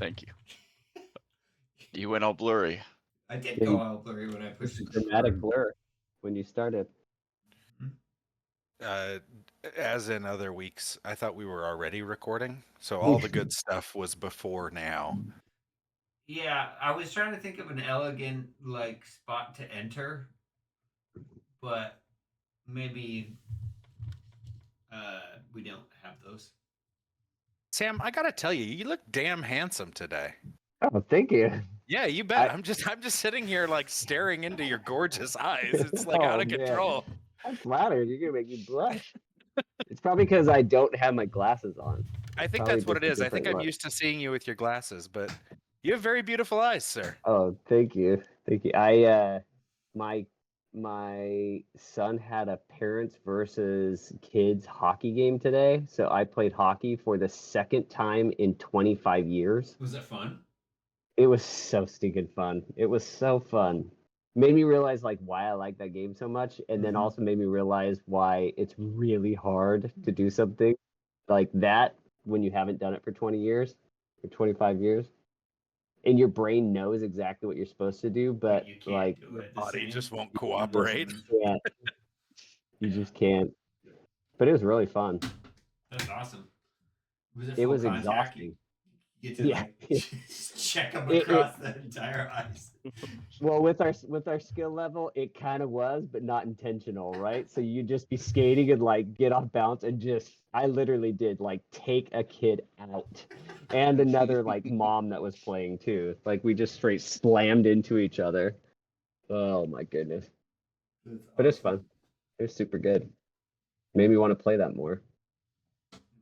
Thank you. You went all blurry. I did Yeah, go you all blurry when I just pushed a dramatic record. blur when you started. As in other weeks, I thought we were already recording, so all the good stuff was before now. Yeah, I was trying to think of an elegant like spot to enter, but maybe we don't have those. Sam, I gotta tell you, you look damn handsome today. Oh, thank you. Yeah, you bet. I- I'm just sitting here like staring into your gorgeous eyes. It's like Oh, out of man. control. I'm flattered. You're gonna make me blush. It's probably because I don't have my glasses on. I think Probably that's what it just a is. I think different I'm look. used to seeing you with your glasses, but you have very beautiful eyes, sir. Oh, thank you. Thank you. My my son had a parents versus kids hockey game today, so I played hockey for the second time in 25 years. Was it fun? It was so stinking fun. It was so fun. Made me realize like why I like that game so much, and then Mhm. also made me realize why it's really hard to do something like that when you haven't done it for 20 years or 25 years. And your brain knows exactly what you're supposed to do, but you can't like do it the Body same. just won't you cooperate. just can't. You just can't. But it was really fun. That's awesome. Was it It full was contact? exhausting. You get to Yeah. like just check them It, across the entire ice. well, with our skill level, it kind of was, but not intentional, right? So you just be skating and like get off bounce and just I literally did like take a kid out and another like mom that was playing too. Like we just straight slammed into each other. Oh my goodness. That's But it's awesome. fun. It was super good. Made me want to play that more.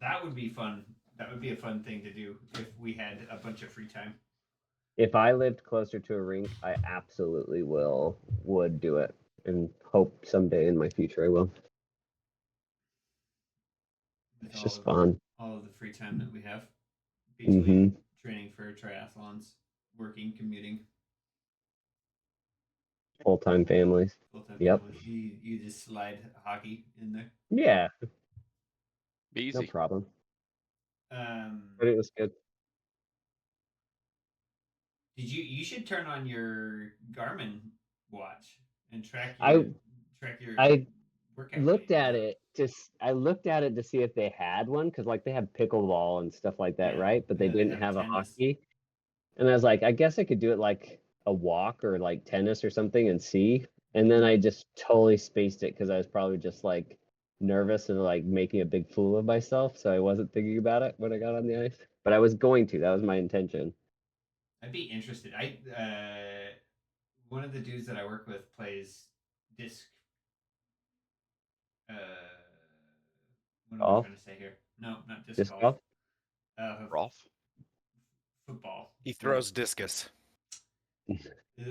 That would be fun. That would be a fun thing to do if we had a bunch of free time. If I lived closer to a rink, I absolutely would do it and hope someday in my future I will. With It's just fun. all of the free time that we have between training for triathlons, working, commuting, Full-time families. full-time Yep. families. You just slide hockey in there. Yeah, Be no easy. problem. Um, But it was good. you should turn on your Garmin watch and I track your I workout looked getting at done. it I looked at it to see if they had one because like they have pickleball and stuff like that, Yeah, right? But they yeah, they didn't have have a tennis. hockey. And I was like, I guess I could do it like a walk or like tennis or something and see. And then I just totally spaced it because I was probably just like nervous and like making a big fool of myself. So I wasn't thinking about it when I got on the ice. But I was going to. That was my intention. I'd be interested. I one of the dudes that I work with plays disc. Uh, what am I Golf, trying to say here? No, not disc disc golf. golf. Rolf? Football. He throws discus.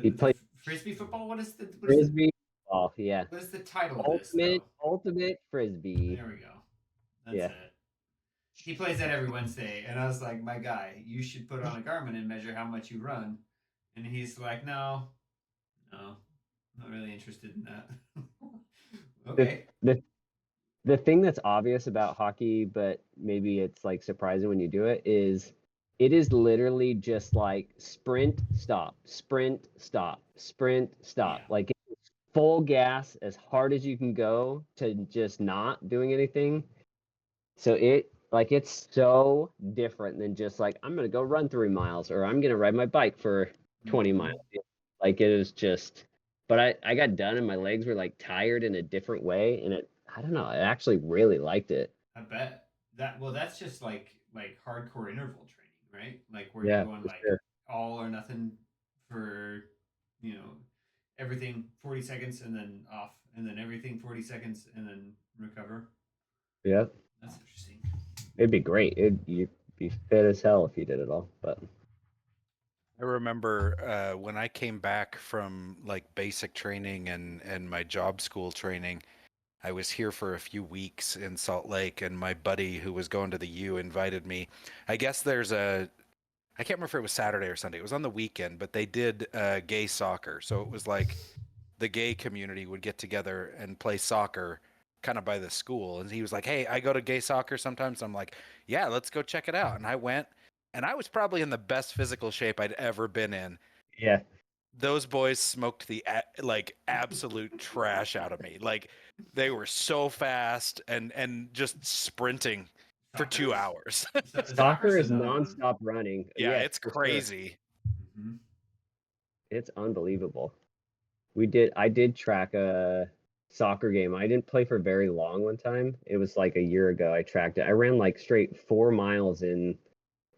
He played Frisbee football. frisbee golf. Yeah, What is the title of this though? ultimate frisbee. There we go. That's Yeah. it. He plays that every Wednesday, and I was like, my guy, you should put on a Garmin and measure how much you run. And he's like, no, I'm not really interested in that. Okay. The thing that's obvious about hockey, but maybe it's like surprising when you do it, is it is literally just like sprint, stop, sprint, stop, sprint, stop. Yeah. Like it's full gas as hard as you can go to just not doing anything. So it's so different than just like I'm gonna go run 3 miles or I'm gonna ride my bike for 20 Mhm. miles. Like it is just but I got done and my legs were like tired in a different way and I don't know, I actually really liked it. I bet that's just like hardcore interval training, right? Like where you're Yeah, going for like sure. all or nothing for you know everything 40 seconds and then off, and then everything 40 seconds and then recover. Yeah. That's interesting. It'd be great. You'd be fit as hell if you did it all. But I remember when I came back from like basic training and my job school training, I was here for a few weeks in Salt Lake, and my buddy who was going to the U invited me. I guess I can't remember if it was Saturday or Sunday. It was on the weekend, but they did gay soccer. So it was like the gay community would get together and play soccer kind of by the school. And he was like, hey, I go to gay soccer sometimes. I'm like, yeah, let's go check it out. And I went, and I was probably in the best physical shape I'd ever been in. Yeah. Those boys smoked the absolute trash out of me. Like they were so fast and just sprinting for 2 Soccer's- hours. Soccer's Soccer is another one. nonstop running. Yeah, Yes, it's for sure. crazy. Mm-hmm. It's unbelievable. I did track a soccer game. I didn't play for very long one time. It was like a year ago. I tracked it. I ran like straight 4 miles in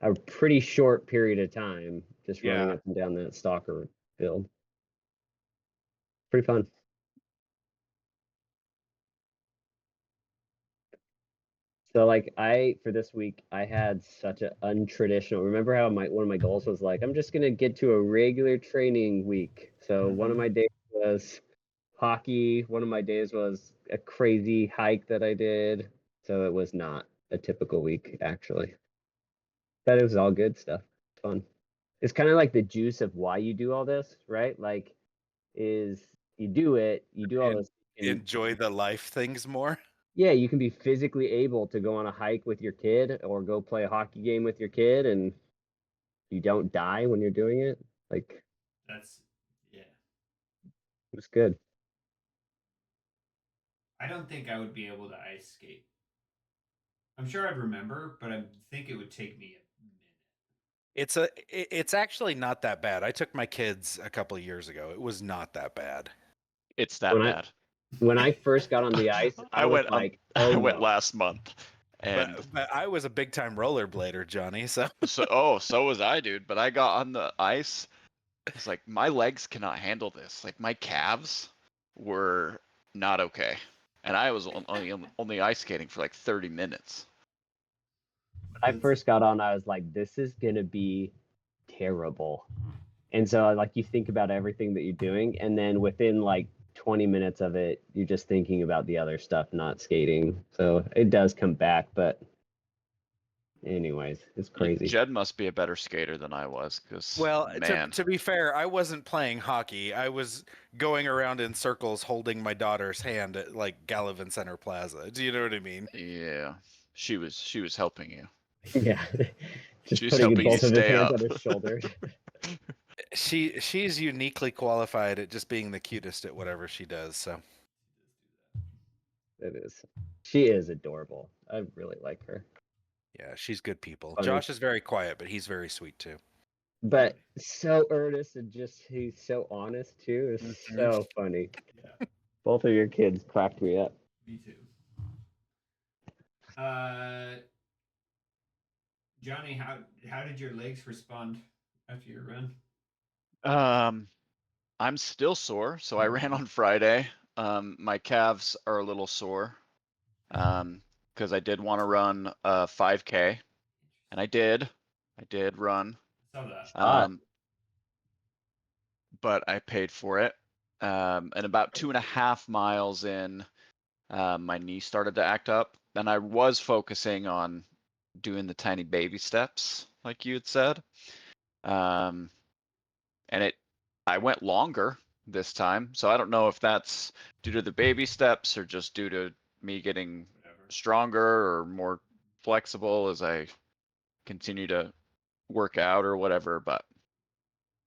a pretty short period of time, just running Yeah. up and down that soccer field. Pretty fun. So like for this week, I had such an untraditional. Remember how one of my goals was like, I'm just gonna get to a regular training week. So one of Mhm. my days was hockey. One of my days was a crazy hike that I did. So it was not a typical week actually. But it was all good stuff. Fun. It's kind of like the juice of why you do all this, right? Like is you do all And this and enjoy the life things more. yeah, you can be physically able to go on a hike with your kid or go play a hockey game with your kid and you don't die when you're doing it. Like That's yeah. it was good. I don't think I would be able to ice skate. I'm sure I'd remember, but I think it would take me a minute. It's actually not that bad. I took my kids a couple of years ago. It was not that bad. It's that When I bad. when I first got on the ice, I was like, oh I went no. last month, and But I was a big time rollerblader, Johnny. So so was I, dude. But I got on the ice. It's like my legs cannot handle this. Like my calves were not okay, and I was only ice skating for like 30 minutes. When I first got on, I was like, this is gonna be terrible. And so like you think about everything that you're doing, and then within like 20 minutes of it, you're just thinking about the other stuff, not skating. So it does come back, but anyways, it's crazy. Jed must be a better skater than I was, because well, man, to be fair, I wasn't playing hockey. I was going around in circles holding my daughter's hand at like Gallivan Center Plaza. Do you know what I mean? yeah, she was helping you. Yeah. Just She was putting helping you both of his stay hands up. on his shoulders. She's uniquely qualified at just being the cutest at whatever she does. So It is. She is adorable. I really like her. yeah, she's good people. Funny. Josh is very quiet, but he's very sweet too. But so earnest and just he's so honest too. It's Mhm. so funny. Yeah, Both of your kids cracked me up. me too. Johnny, how did your legs respond after your run? I'm still sore, so I ran on Friday. My calves are a little sore, because I did want to run a 5K, and I did run, I saw that. um, but I paid for it. And about 2.5 miles in, my knee started to act up, and I was focusing on doing the tiny baby steps, like you had said. And I went longer this time, so I don't know if that's due to the baby steps or just due to me getting Whatever. stronger or more flexible as I continue to work out or whatever. But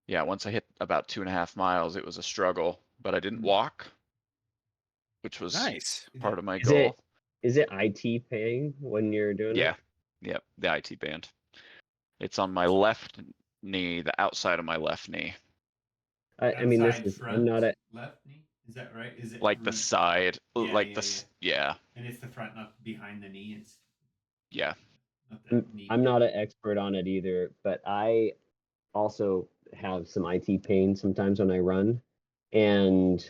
yeah, once I hit about 2.5 miles, it was a struggle, but I didn't walk, which was Nice. part of my Is it goal. is it IT paying when you're doing Yeah. it? Yep. The IT band. It's on my left knee, the outside of my left knee, I mean this Outside is front I'm not a left knee. Is that right? Is it like the side, Yeah, like yeah, this. Yeah. And it's the front, not behind the knee. It's Yeah. not the knee. I'm not pit. an expert on it either, but I also have some IT pain sometimes when I run. And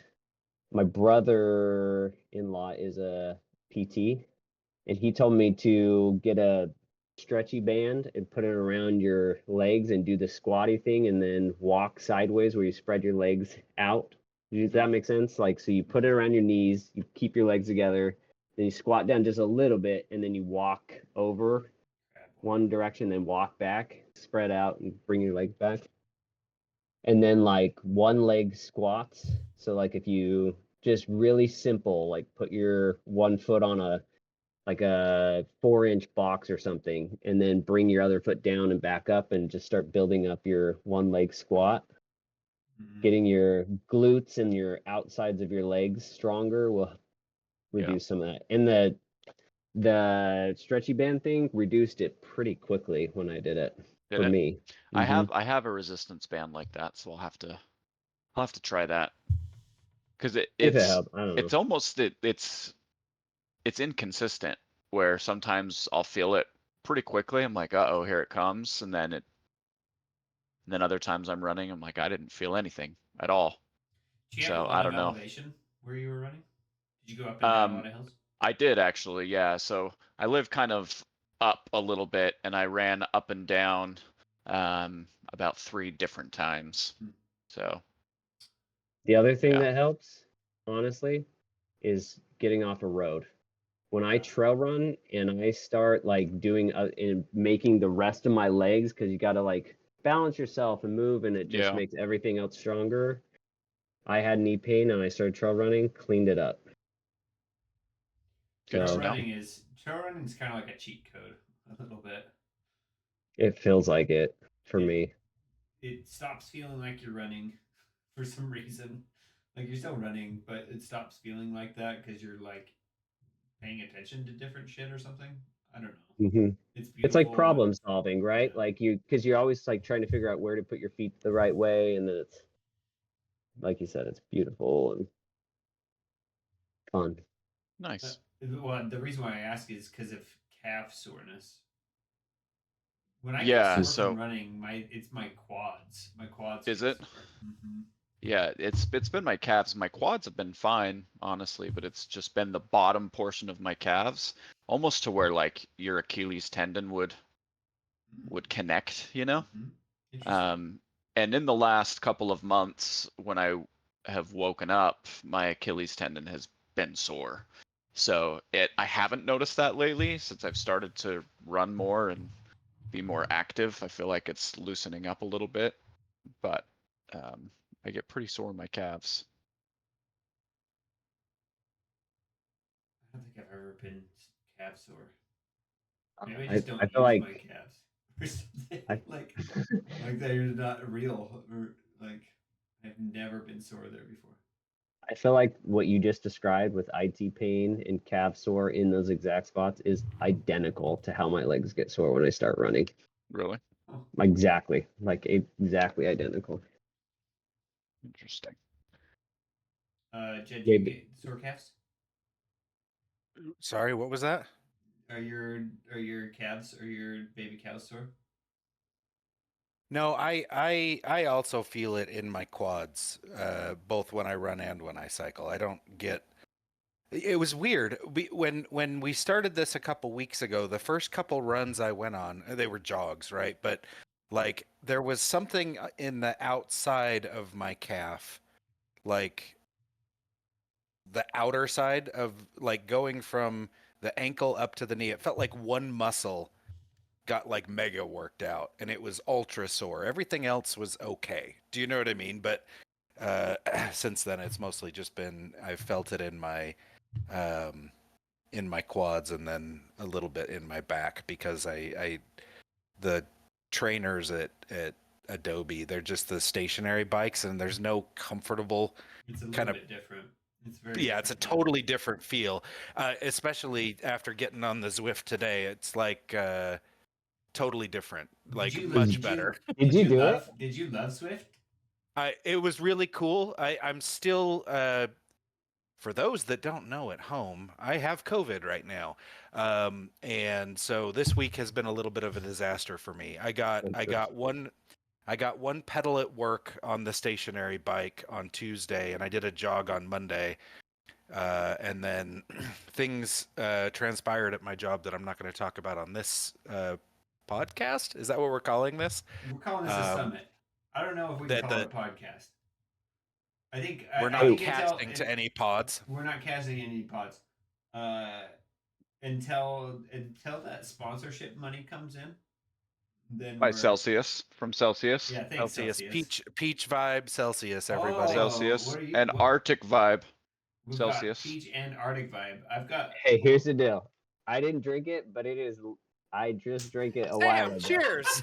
my brother-in-law is a PT, and he told me to get a stretchy band and put it around your legs and do the squatty thing and then walk sideways where you spread your legs out. Does that make sense? Like, so you put it around your knees, you keep your legs together, then you squat down just a little bit, and then you walk over one direction, then walk back, spread out, and bring your legs back. And then like one leg squats. So like if you just really simple, like put your one foot on a like a 4-inch box or something, and then bring your other foot down and back up and just start building up your one leg squat. Mhm. Getting your glutes and your outsides of your legs stronger will reduce some of that. And the stretchy band thing reduced it pretty quickly when I did it Did for it? me. I Mhm. have a resistance band like that, so I'll have to try that because If it helps, I don't know. it's almost it's inconsistent where sometimes I'll feel it pretty quickly. I'm like, uh-oh, here it comes, and then other times I'm running, I'm like, I didn't feel anything at all. Do you have a So I lot of don't know. elevation where you were running? Did you go up and down a Um, lot of hills? I did actually, yeah. So I live kind of up a little bit, and I ran up and down about 3 different times. Hmm. So The other thing yeah, that helps, honestly, is getting off a road. When I Yeah. trail run and I start like doing and making the rest of my legs, because you got to like balance yourself and move, and it just yeah, makes everything else stronger. I had knee pain and I started trail running, cleaned it up. good Trail to So know. running is kind of like a cheat code a little bit. it feels like it for It me. it stops feeling like you're running for some reason. Like you're still running, but it stops feeling like that because you're like paying attention to different shit or something. I don't know. Hmm. It's It's like beautiful. problem solving, right? Yeah. Like because you're always like trying to figure out where to put your feet the right way, and then it's like you said, it's beautiful and fun. Nice. Well, the reason why I ask is because of calf soreness. When I get Yeah, sore Mm. from so running, it's my quads. My quads is get it? sore. Mm-hmm. Yeah, it's been my calves. My quads have been fine, honestly, but it's just been the bottom portion of my calves, almost to where like your Achilles tendon would connect, you know? Mm-hmm. Interesting. Um, and in the last couple of months, when I have woken up, my Achilles tendon has been sore. So I haven't noticed that lately since I've started to run more and be more active. I feel like it's loosening up a little bit, but um, I get pretty sore in my calves. I don't think I've ever been calf sore. Maybe I I just don't I feel use like my calves or something. I Like they're not real or like I've never been sore there before. I feel like what you just described with IT pain and calf sore in those exact spots is identical to how my legs get sore when I start running. Really Oh, Exactly, like exactly identical. interesting. Jed, do you Maybe get sore calves? Sorry, what was that? Are your calves or your baby cows sore? No, I also feel it in my quads, both when I run and when I cycle. I don't get. It was weird. When we started this a couple weeks ago, the first couple runs I went on, they were jogs, right? But like there was something in the outside of my calf, like the outer side of like going from the ankle up to the knee. It felt like one muscle got like mega worked out and it was ultra sore. Everything else was okay. Do you know what I mean? But uh since then it's mostly just been I've felt it um in my quads and then a little bit in my back because I the trainers at Adobe, they're just the stationary bikes and there's no comfortable It's a little kind of bit different. It's very yeah, it's a different. Yeah. totally different feel. Especially after getting on the Zwift today. It's like totally different, Did like you Is- much did you better. did you do it? did you love Swift? It was really cool. I'm still for those that don't know at home, I have COVID right now, and so this week has been a little bit of a disaster for me. I got one pedal at work on the stationary bike on Tuesday, and I did a jog on Monday. And then things transpired at my job that I'm not going to talk about on this podcast. Is that what we're calling this? We're calling this a Um, summit. I don't know if we can that call it that a podcast. I think we're I not Wait, think casting to any pods. we're not casting any pods uh, until that sponsorship money comes in. Then By we're Celsius from Celsius. yeah. Thanks, Celsius, Celsius. peach vibe, Celsius, everybody. Oh, Celsius what are you? and What Arctic Vibe we've got Celsius. peach and Arctic vibe. I've got hey, here's the deal. I didn't drink it, but it is. I just drank it a while Sam, ago. cheers.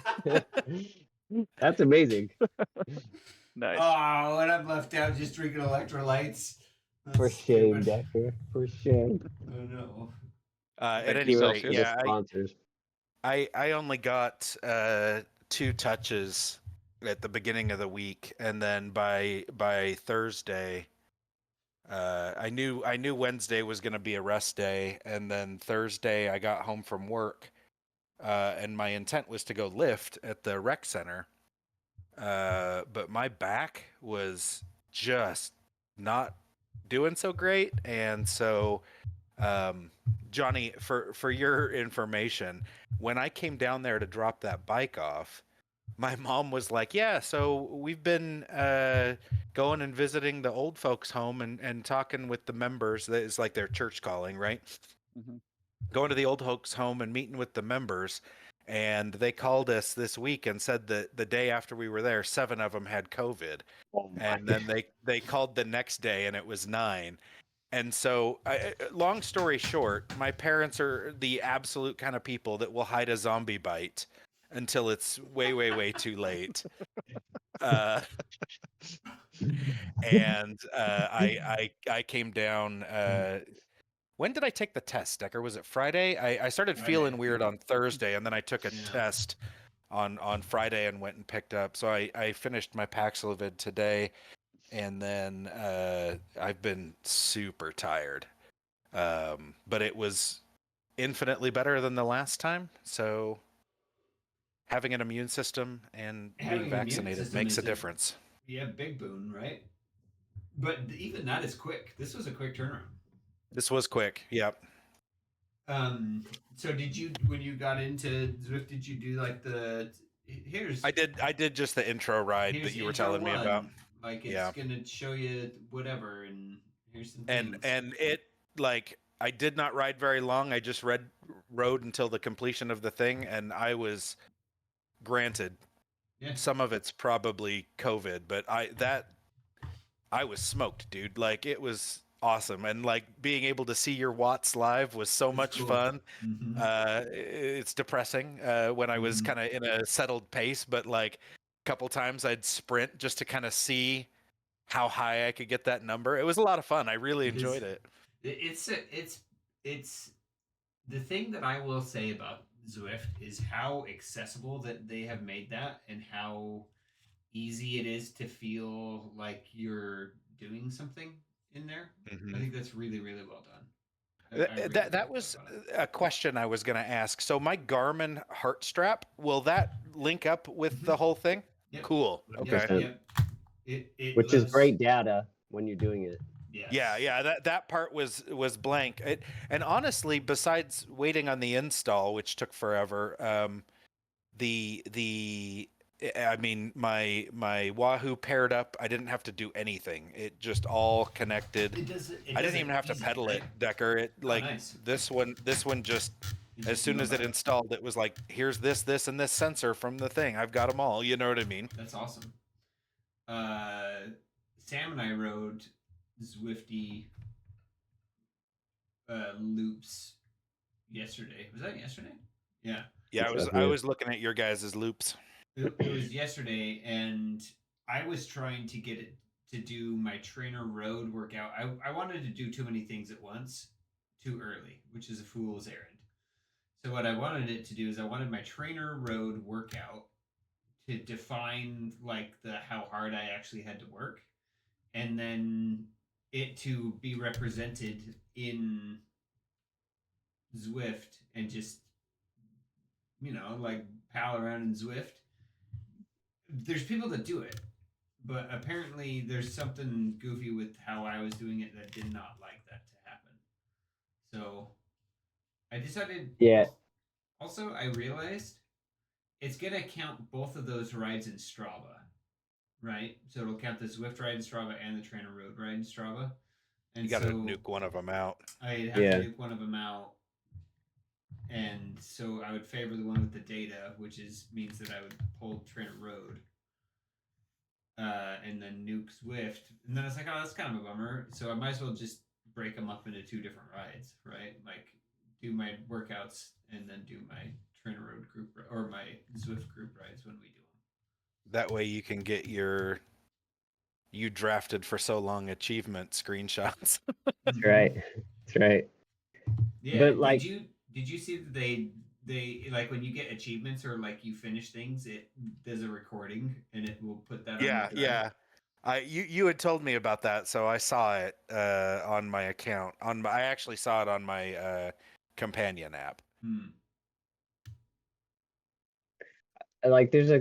That's amazing. Nice. Oh, and I'm left out just drinking electrolytes. That's For shame, stupid. Decker. For shame. Oh no. At Thank any you, rate, For the Celsius. yeah, sponsors. I only got 2 touches at the beginning of the week, and then by Thursday, I knew Wednesday was going to be a rest day, and then Thursday I got home from work, and my intent was to go lift at the rec center, but my back was just not doing so great, and so Johnny, for your information, when I came down there to drop that bike off, my mom was like, "Yeah, so we've been going and visiting the old folks' home and talking with the members. That is like their church calling, right? Mm-hmm. Going to the old folks' home and meeting with the members." And they called us this week and said that the day after we were there, 7 of them had COVID. Oh my And then they called the next day and it was 9. And so, long story short, my parents are the absolute kind of people that will hide a zombie bite until it's way, way, way too late. Uh, and I came down. When did I take the test, Decker? Was it Friday? I started Friday. feeling weird on Thursday, and then I took a Yeah. test on Friday and went and picked up. So I finished my Paxlovid today, and then I've been super tired. But it was infinitely better than the last time. So having an immune system and Having being an immune vaccinated system makes is a difference. Yeah, big boon, right? But even that is quick. This was a quick turnaround. This was quick. Yep. So did you, when you got into Zwift, did you do like here's I did just the intro ride here's that you were intro telling me one, about. like it's Yeah. gonna show you whatever, and here's some And things. it, like, I did not ride very long. I just rode until the completion of the thing, and I was granted Yeah. some of it's probably COVID, but I was smoked, dude. Like, it was awesome, and like being able to see your watts live was so It's much cool. fun. Mm-hmm. It's depressing when I was kind of in a settled pace, but like a couple times I'd sprint just to kind of see how high I could get that number. It was a lot of fun. I really enjoyed it. It's the thing that I will say about Zwift is how accessible that they have made that, and how easy it is to feel like you're doing something in there. Mhm. I think that's really, really well done. I really That like was about it. a question I was going to ask. So my Garmin heart strap, will that link up with the whole thing? Yep. Cool. Okay. 100%. Yep. It Which is lives- great data when you're doing it. Yes. Yeah. That part was blank. And honestly, besides waiting on the install, which took forever, I mean, my Wahoo paired up. I didn't have to do anything. It just all connected. It does. I didn't even have to pedal it, Decker. It like nice. this one just You as just soon knew as it about installed, it was like, here's this, and this sensor from the thing. I've got them all. You know what I mean? That's awesome. Sam and I rode Zwifty loops yesterday. Was that yesterday? Yeah. Yeah, It's I was looking at your guys' loops. It was yesterday, and I was trying to get it to do my trainer road workout. I wanted to do too many things at once, too early, which is a fool's errand. So what I wanted it to do is I wanted my trainer road workout to define like how hard I actually had to work, and then it to be represented in Zwift and just like pal around in Zwift. There's people that do it, but apparently there's something goofy with how I was doing it that did not like that to happen. So I decided. Yeah. Also, I realized it's gonna count both of those rides in Strava, right? So it'll count the Zwift ride in Strava and the Trainer Road ride in Strava. And You got to nuke one of them out. I'd have Yeah. to nuke one of them out, and so I would favor the one with the data, which means that I would pull Trainer Road, and then nuke Zwift. And then I was like, oh, that's kind of a bummer. So I might as well just break them up into 2 different rides, right? Like do my workouts and then do my Trainer Road group or my Zwift group rides when we do them. That way you can get your you drafted for so long achievement screenshots. That's right. That's right. Yeah. But like, Did you see that they like when you get achievements or like you finish things, it does a recording and it will put that on your Yeah, drive? yeah. You had told me about that, so I saw it on my account. I actually saw it on my companion app. Hmm. there's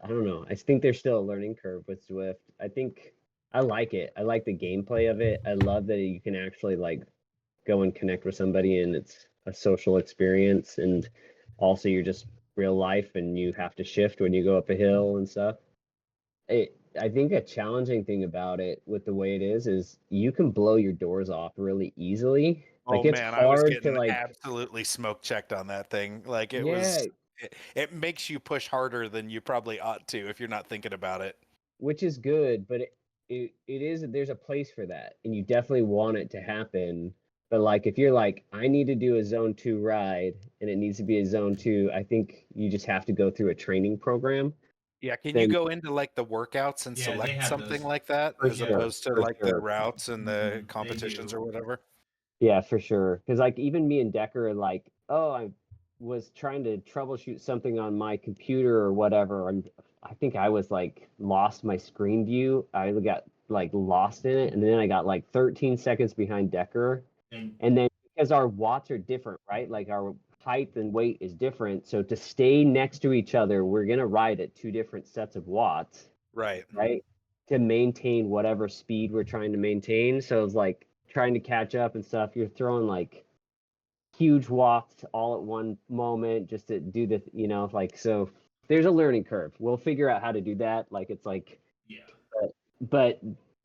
I don't know. I think there's still a learning curve with Zwift. I think I like it. I like the gameplay of it. I love that you can actually like go and connect with somebody and it's a social experience, and also you're just real life and you have to shift when you go up a hill and stuff. I think a challenging thing about it with the way it is you can blow your doors off really easily. Oh Like it's man, I was hard to getting like, absolutely smoke checked on that thing. Like yeah, it makes you push harder than you probably ought to if you're not thinking about it. which is good, but it is, there's a place for that and you definitely want it to happen. But like if you're like, I need to do a zone 2 ride and it needs to be a zone 2, I think you just have to go through a training program. Yeah, can you Then go into like the workouts and Yeah, they select have something those. like that for as sure, opposed to for like the sure. routes and the They competitions do. or whatever? Yeah, for sure. Because like even me and Decker are like, oh, I was trying to troubleshoot something on my computer or whatever, and I think I was like lost my screen view. I got like lost in it, and then I got like 13 seconds behind Decker. And And then because our watts are different, right? Like our height and weight is different. So to stay next to each other, we're gonna ride at two different sets of watts, Right. right? To maintain whatever speed we're trying to maintain. So it's like trying to catch up and stuff. You're throwing like huge watts all at one moment just to do the, like, so there's a learning curve. We'll figure out how to do that. Like it's like, yeah. but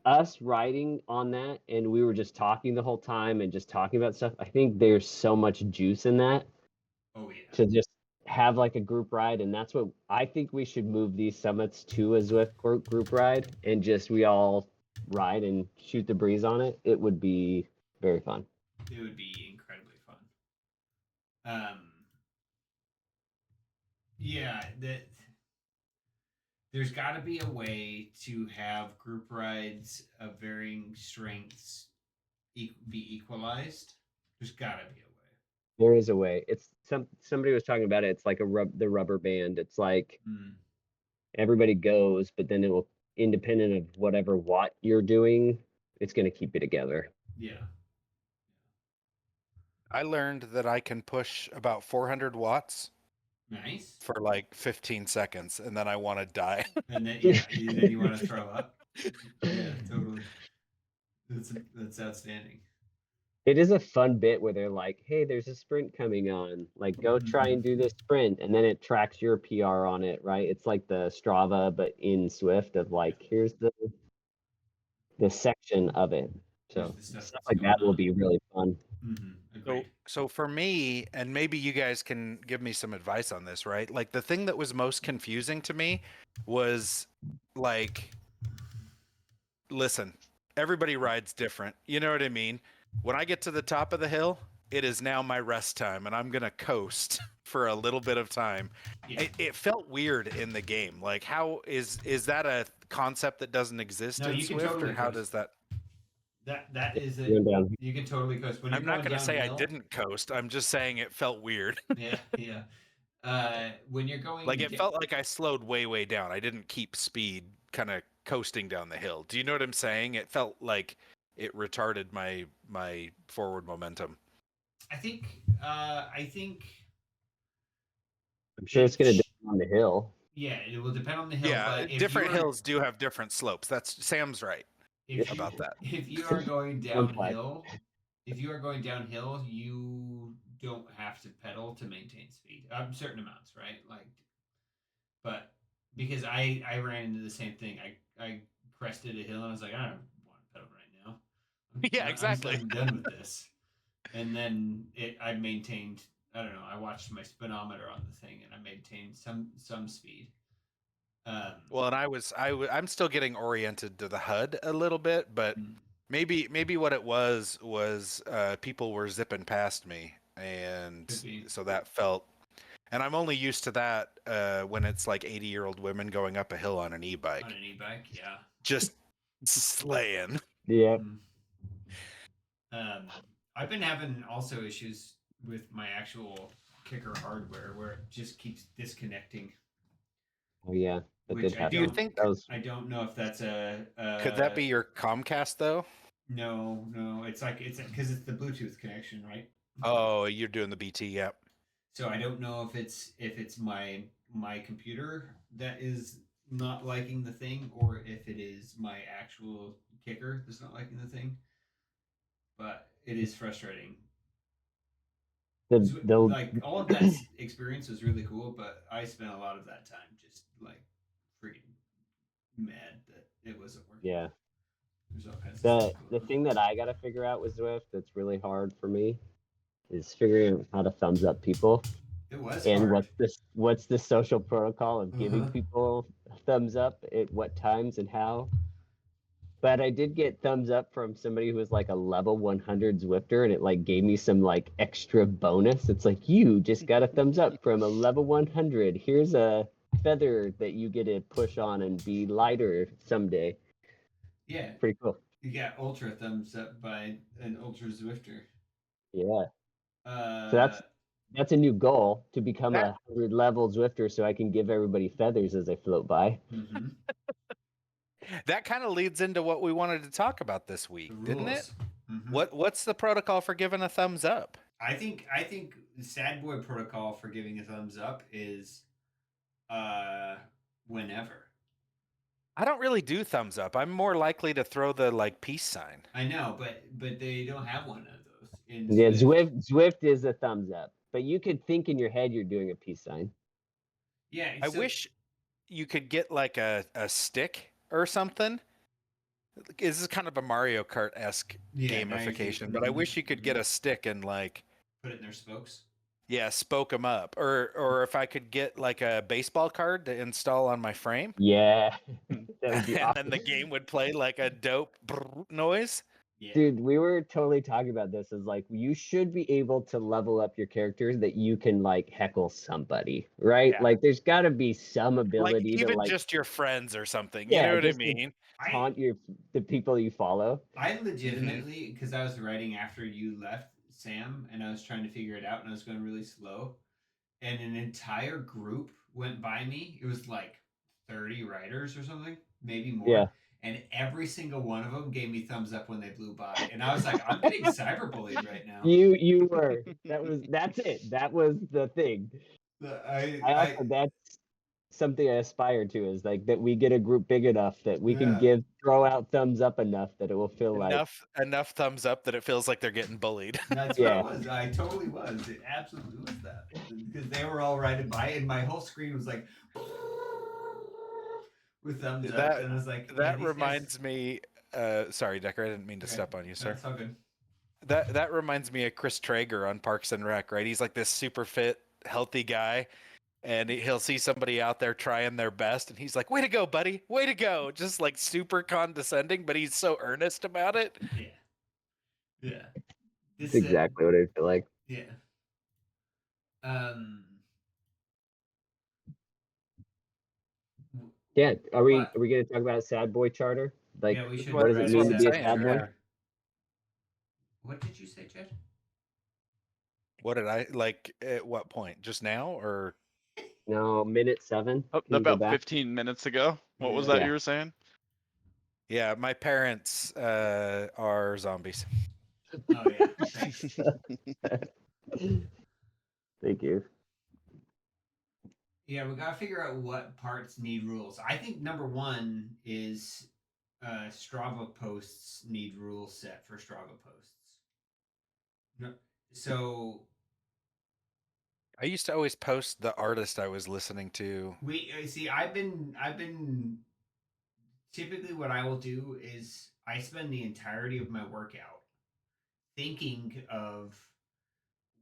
us riding on that and we were just talking the whole time and just talking about stuff. I think there's so much juice in that Oh yeah. to just have like a group ride, and that's what I think we should move these summits to a Zwift group ride and just we all ride and shoot the breeze on it. It would be very fun. It would be incredibly fun. Yeah, there's got to be a way to have group rides of varying strengths be equalized. There's got to be a way. There is a way. It's somebody was talking about it. It's like the rubber band. It's like Mm. everybody goes, but then it will, independent of whatever watt you're doing, it's going to keep you together. Yeah. I learned that I can push about 400 watts Nice. for like 15 seconds and then I want to die. And then yeah, then you want to throw up. Yeah, totally. That's outstanding. It is a fun bit where they're like, "Hey, there's a sprint coming on. Like, go try and do this sprint," and then it tracks your PR on it, right? It's like the Strava, but in Swift of like, here's the section of it. Here's So the stuff stuff that's like going that will on. be really fun. Agreed. So for me, and maybe you guys can give me some advice on this, right? Like the thing that was most confusing to me was like, listen, everybody rides different. You know what I mean? When I get to the top of the hill, it is now my rest time and I'm going to coast for a little bit of time. Yeah. It felt weird in the game. Like how is that a concept that doesn't exist No, in you can Swift totally or how coast. does that That is it. Going down. You can totally coast when you're I'm not going going to say I downhill. didn't coast. I'm just saying it felt weird. Yeah, yeah. When you're going Like it felt like I slowed way down. I didn't keep speed, kind of coasting down the hill. Do you know what I'm saying? It felt like it retarded my forward momentum. I think I'm sure it's going to depend on the hill. yeah, it will depend on the hill. Yeah, But if different you're, hills do have different slopes. That's Sam's right about that. If you are going Fun fact. downhill, you don't have to pedal to maintain speed. Certain amounts, right? Like, but because I ran into the same thing. I crested a hill and I was like, I don't want to pedal right now. Yeah, exactly. I'm done with this. And then I maintained. I don't know. I watched my speedometer on the thing, and I maintained some speed. Well, and I'm still getting oriented to the HUD a little bit, but Maybe what it was people were zipping past me, and Could be. so that felt. And I'm only used to that when it's like 80-year-old women going up a hill on an e-bike, On an e-bike, yeah. just slaying. Yeah. Mhm. I've been having also issues with my actual kicker hardware where it just keeps disconnecting, Oh yeah, that which did I Do you happen. don't think That was I don't know if that's could that be your Comcast though? no, it's like it's because it's the Bluetooth connection, right? Oh, you're doing the BT, yep. So I don't know if it's my computer that is not liking the thing or if it is my actual kicker that's not liking the thing. But it is frustrating. the Like all of that experience was really cool, but I spent a lot of that time just like freaking mad that it wasn't working. yeah. There's all kinds of stuff The going the on. thing that I gotta figure out with Zwift that's really hard for me is figuring out how to thumbs up people It was and hard. what's the social protocol of Uh-huh. giving people a thumbs up at what times and how. But I did get thumbs up from somebody who was like a level 100 Zwifter, and it like gave me some like extra bonus. It's like, you just got a thumbs up from a level 100. Here's a feather that you get to push on and be lighter someday. Yeah, Pretty cool. you got ultra thumbs up by an ultra Zwifter. Yeah. So Uh, that's a new goal, to become That a 100 level Zwifter so I can give everybody feathers as I float by. mm-hmm. that kind of leads into what we wanted to talk about this The week, didn't it? rules. Mm-hmm. What's the protocol for giving a thumbs up? I think the sad boy protocol for giving a thumbs up is uh whenever. I don't really do thumbs up. I'm more likely to throw the like peace sign. I know, but they don't have one of those in Yeah, Zwift. Zwift is a thumbs up, but you could think in your head you're doing a peace sign. Yeah, I so wish you could get like a stick or something. This is kind of a Mario Kart esque yeah, now you're thinking, gamification, but I wish you could get a stick and like put it in their spokes. spoke them up, or if I could get like a baseball card to install on my frame, Yeah, Hmm. that would be and awesome. then the game would play like a dope noise. Yeah, Dude, we were totally talking about this as like you should be able to level up your characters that you can like heckle somebody, right? Yeah. Like there's got to be some Like ability to even like, just your friends or something. You know yeah, what I just to mean? I taunt the people you follow. I legitimately because I was writing after you left, Sam, and I was trying to figure it out, and I was going really slow, and an entire group went by me. It was like 30 writers or something, maybe Yeah. more. And every single one of them gave me thumbs up when they blew by. And I was like, I'm getting cyberbullied right now. You were. That's it. That was the thing. I I also, that's something I aspire to, is like that we get a group big enough that we can yeah. throw out thumbs up enough that it will feel like, Enough thumbs up that it feels like they're getting bullied. That's what yeah. it was. I totally was. It absolutely was that. Because they were all riding by, and my whole screen was like with thumbs up. that And I was like, yeah, that these guys. reminds me. Sorry, Decker, I didn't mean to Okay. step on you, No, sir. it's all good. That reminds me of Chris Traeger on Parks and Rec, right? He's like this super fit, healthy guy, and he'll see somebody out there trying their best, and he's like, "Way to go, buddy! Way to go!" Just like super condescending, but he's so earnest about it. Yeah. Yeah. That's This, exactly what I feel like. yeah. Um, Yeah. Are what? we gonna talk about sad boy charter? Like, Yeah, we should what does it write a mean to I'm be a sad boy saying. sad boy? Yeah. charter. What did you say, Chad? What did I like? At what point? Just now, or No, minute 7. Oh, Can you go about back? 15 minutes ago. What was Yeah. that Yeah. you were saying? yeah? My parents are zombies. Oh yeah. Thanks. Thank you. Yeah, we gotta figure out what parts need rules. I think number one is Strava posts need rules set for Strava posts. No, so I used to always post the artist I was listening to. we see. I've been typically what I will do is I spend the entirety of my workout thinking of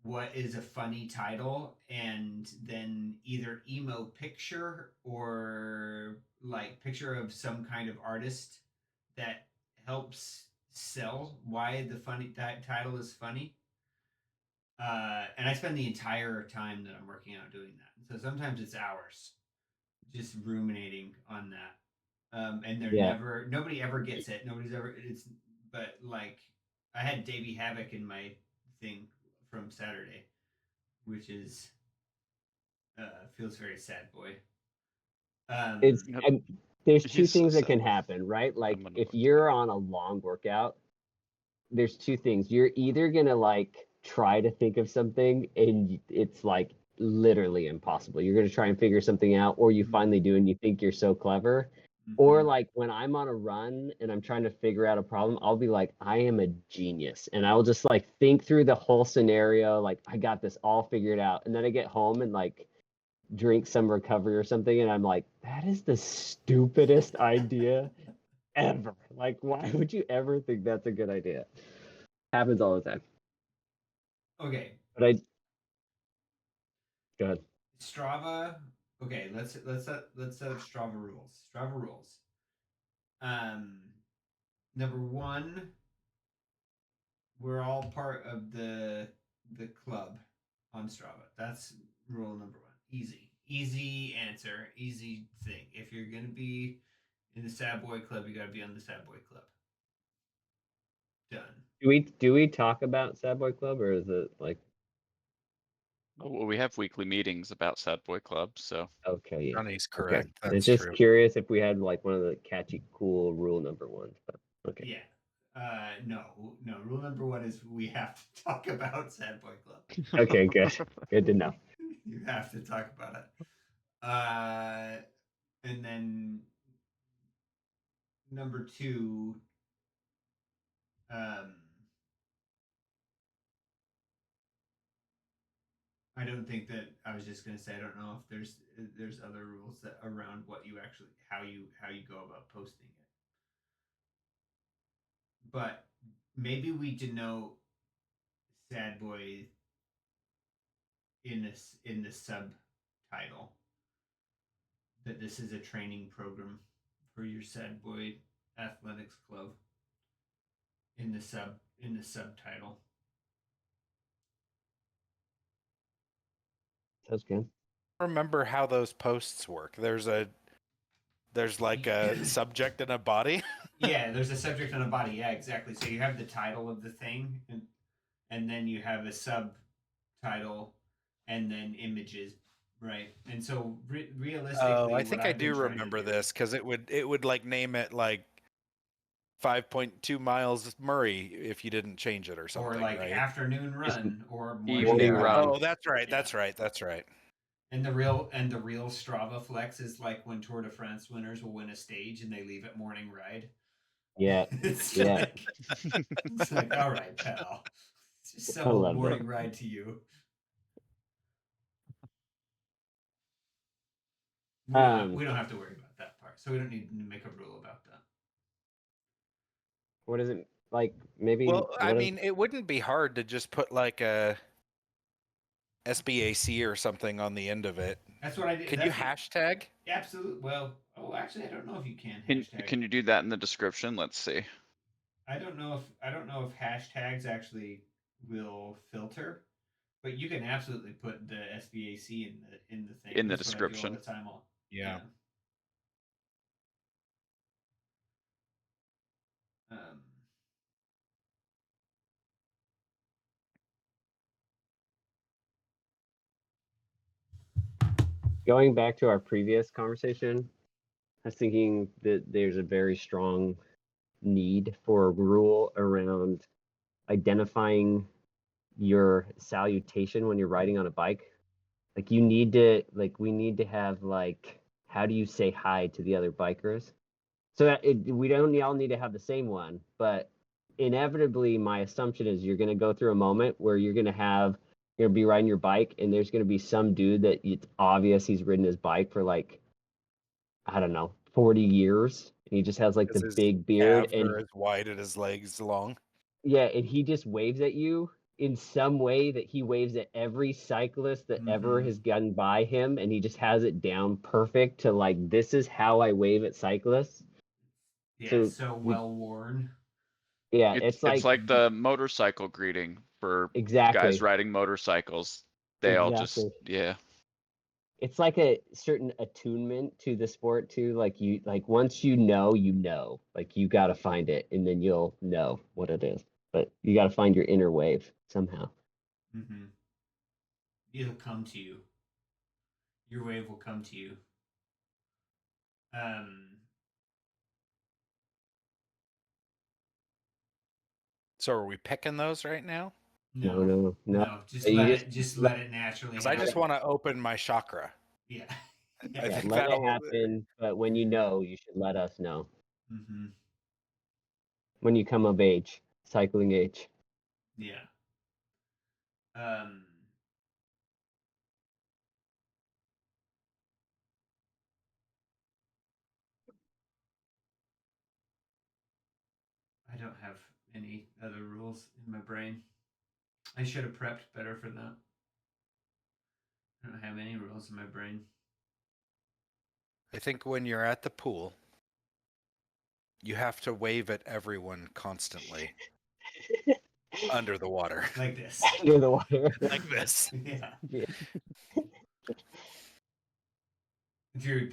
what is a funny title and then either emo picture or like picture of some kind of artist that helps sell why the funny title is funny. And I spend the entire time that I'm working out doing that. So sometimes it's hours just ruminating on that. And Yeah. nobody ever gets it. But like, I had Davey Havoc in my thing from Saturday, which is, feels very sad boy. It's Yep. there's two He's so things that sad. can happen, right? Like gonna if look you're on a long workout, there's two things. You're either gonna like try to think of something and it's like literally impossible. You're gonna try and figure something out, or you finally do and you think you're so clever. Or like when I'm on a run and I'm trying to figure out a problem, I'll be like, I am a genius. And I'll just like think through the whole scenario, like I got this all figured out. And then I get home and like drink some recovery or something, and I'm like, that is the stupidest idea ever. Like, why would you ever think that's a good idea? Happens all the time. Okay, But I go ahead. Strava. Okay, let's set up Strava rules. Strava rules. Um, Number one, we're all part of the club on Strava. That's rule number one. Easy answer, easy thing. If you're gonna be in the Sadbois Club, you gotta be on the Sadbois Club. Done. Do we talk about Sadboy Club, or is it like Well, we have weekly meetings about Sad Boy Club, so okay, yeah. Johnny's Okay. correct. It's That's just true. curious if we had like one of the catchy, cool rule number ones. But okay. Yeah. No. Rule number one is we have to talk about Sadbois Club. Okay, good. Good to know. You have to talk about it. And then number two, I don't think that I was just gonna say I don't know if there's other rules that around what you actually how you go about posting it. But maybe we denote Sad Boy in the subtitle that this is a training program for your Sad Boy Athletics Club in the subtitle. Sounds good. Remember how those posts work? There's like a subject and a body. Yeah, there's a subject and a body. Yeah, exactly. So you have the title of the thing, and then you have a subtitle, and then images, right? And so realistically, Oh, I what think I I've been do trying to remember do, this because it would like name it like 5.2 miles Murray if you didn't change it or or something, like right? afternoon run or morning evening Morning run. run. Oh, that's right. Yeah. That's right. That's right. And the real Strava flex is like when Tour de France winners will win a stage and they leave at morning ride. Yeah. It's Yeah. like it's like, all right, pal. Just I sell a love morning that. ride to you. We don't have to worry about that part. So we don't need to make a rule about that. What is it like? Maybe Well, I what is mean, it wouldn't be hard to just put like a SBAC or something on the end of it. That's what I did. Could you hashtag? Absolutely. Well, actually, I don't know if you can can hashtag. you do that in the description? Let's see. I don't know if hashtags actually will filter, but you can absolutely put the SBAC in the thing. In the That's what I do all the description. time. Yeah. Um, going back to our previous conversation, I was thinking that there's a very strong need for a rule around identifying your salutation when you're riding on a bike. Like we need to have like, how do you say hi to the other bikers? So that we don't all need to have the same one, but inevitably my assumption is you're going to go through a moment where you're going to be riding your bike and there's going to be some dude that it's obvious he's ridden his bike for like, I don't know, 40 years. And he just has like the His big beard calves and are as wide and his legs long. yeah, and he just waves at you in some way that he waves at every cyclist that ever has gone by him, and he just has it down perfect to like, this is how I wave at cyclists. yeah, So so we well worn. Yeah, It's like the motorcycle greeting for exactly, guys riding motorcycles. They all just exactly. yeah. It's like a certain attunement to the sport too. Like once you know, like you got to find it and then you'll know what it is. But you got to find your inner wave somehow. Mm-hmm. It'll come to you. Your wave will come to you. Um, So are we picking those right now? No, no, no, no. no. You Just let, let it naturally Because I just happen. want to open my chakra. Yeah, I yeah. yeah, think let it that'll. happen. But when you know, you should let us know Mm-hmm. when you come of age, cycling age. Yeah. Um, I don't have any other rules in my brain. I should have prepped better for that. I don't have any rules in my brain. I think when you're at the pool, you have to wave at everyone constantly under the water, Like this. Near the water. like this. Yeah. Yeah. Dude,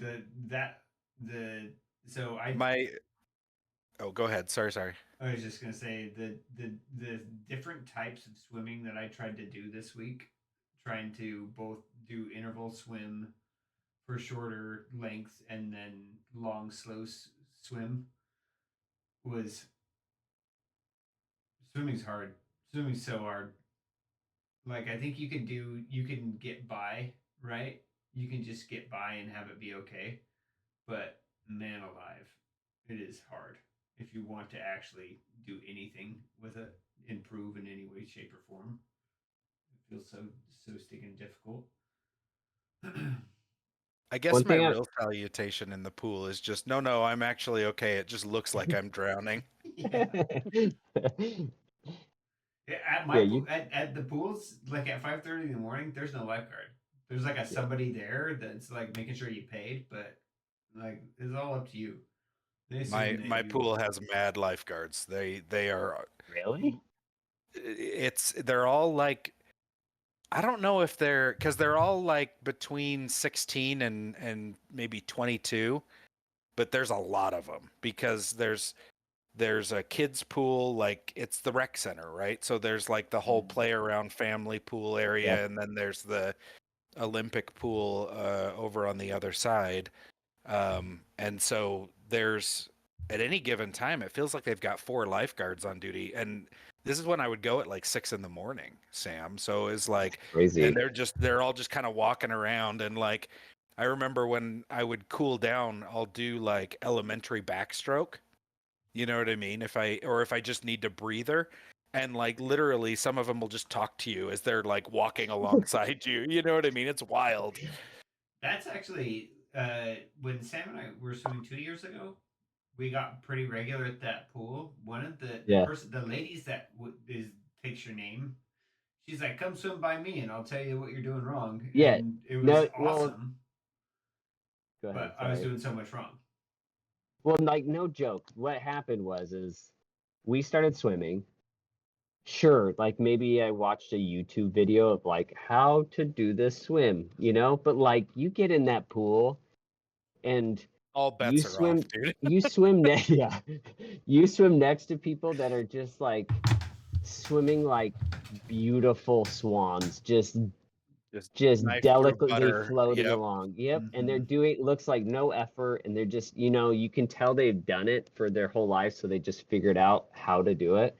the so My. Oh, go ahead. Sorry. I was just gonna say the different types of swimming that I tried to do this week, trying to both do interval swim for shorter lengths and then long swim was swimming's hard. Swimming's so hard. Like I think you can get by, right? You can just get by and have it be okay. But man alive, it is hard if you want to actually do anything with it, improve in any way, shape, or form. It feels so stinking difficult. I guess One my thing I real salutation in the pool is just no, I'm actually okay. It just looks like I'm drowning. Yeah. At yeah, my you at the pools, like at 5:30 in the morning, there's no lifeguard. There's like a yeah. somebody there that's like making sure you paid, but like it's all up to you. They assume that My you. pool has mad lifeguards. They are Really? they're all like I don't know if they're because they're all like between 16 and maybe 22, but there's a lot of them because there's a kids pool, like it's the rec center, right? So there's like the whole play around family pool Yeah. area, and then there's the Olympic pool over on the other side. And so there's at any given time, it feels like they've got 4 lifeguards on duty. And this is when I would go at like 6 a.m, Sam. So it's like, and Crazy. they're all just kind of walking around. And like, I remember when I would cool down, I'll do like elementary backstroke. You know what I mean? If I just need to breather. And like literally, some of them will just talk to you as they're like walking alongside you. You know what I mean? It's wild. That's actually when Sam and I were swimming 2 years ago. We got pretty regular at that pool. One of Yeah. the ladies that takes your name. She's like, "Come swim by me, and I'll tell you what you're doing wrong." Yeah. And it was No, well, awesome, go ahead, but I was sorry. doing so much wrong. Well, like no joke. What happened is we started swimming. Sure, like maybe I watched a YouTube video of like how to do this swim, but like you get in that pool and All you bets are off, swim dude. you swim next yeah. You swim next to people that are just like swimming like beautiful swans, just Knife through delicately butter. floating Yep. along. Yep. And they're Mm-hmm. doing looks like no effort and they're just, you can tell they've done it for their whole life, so they just figured out how to do it.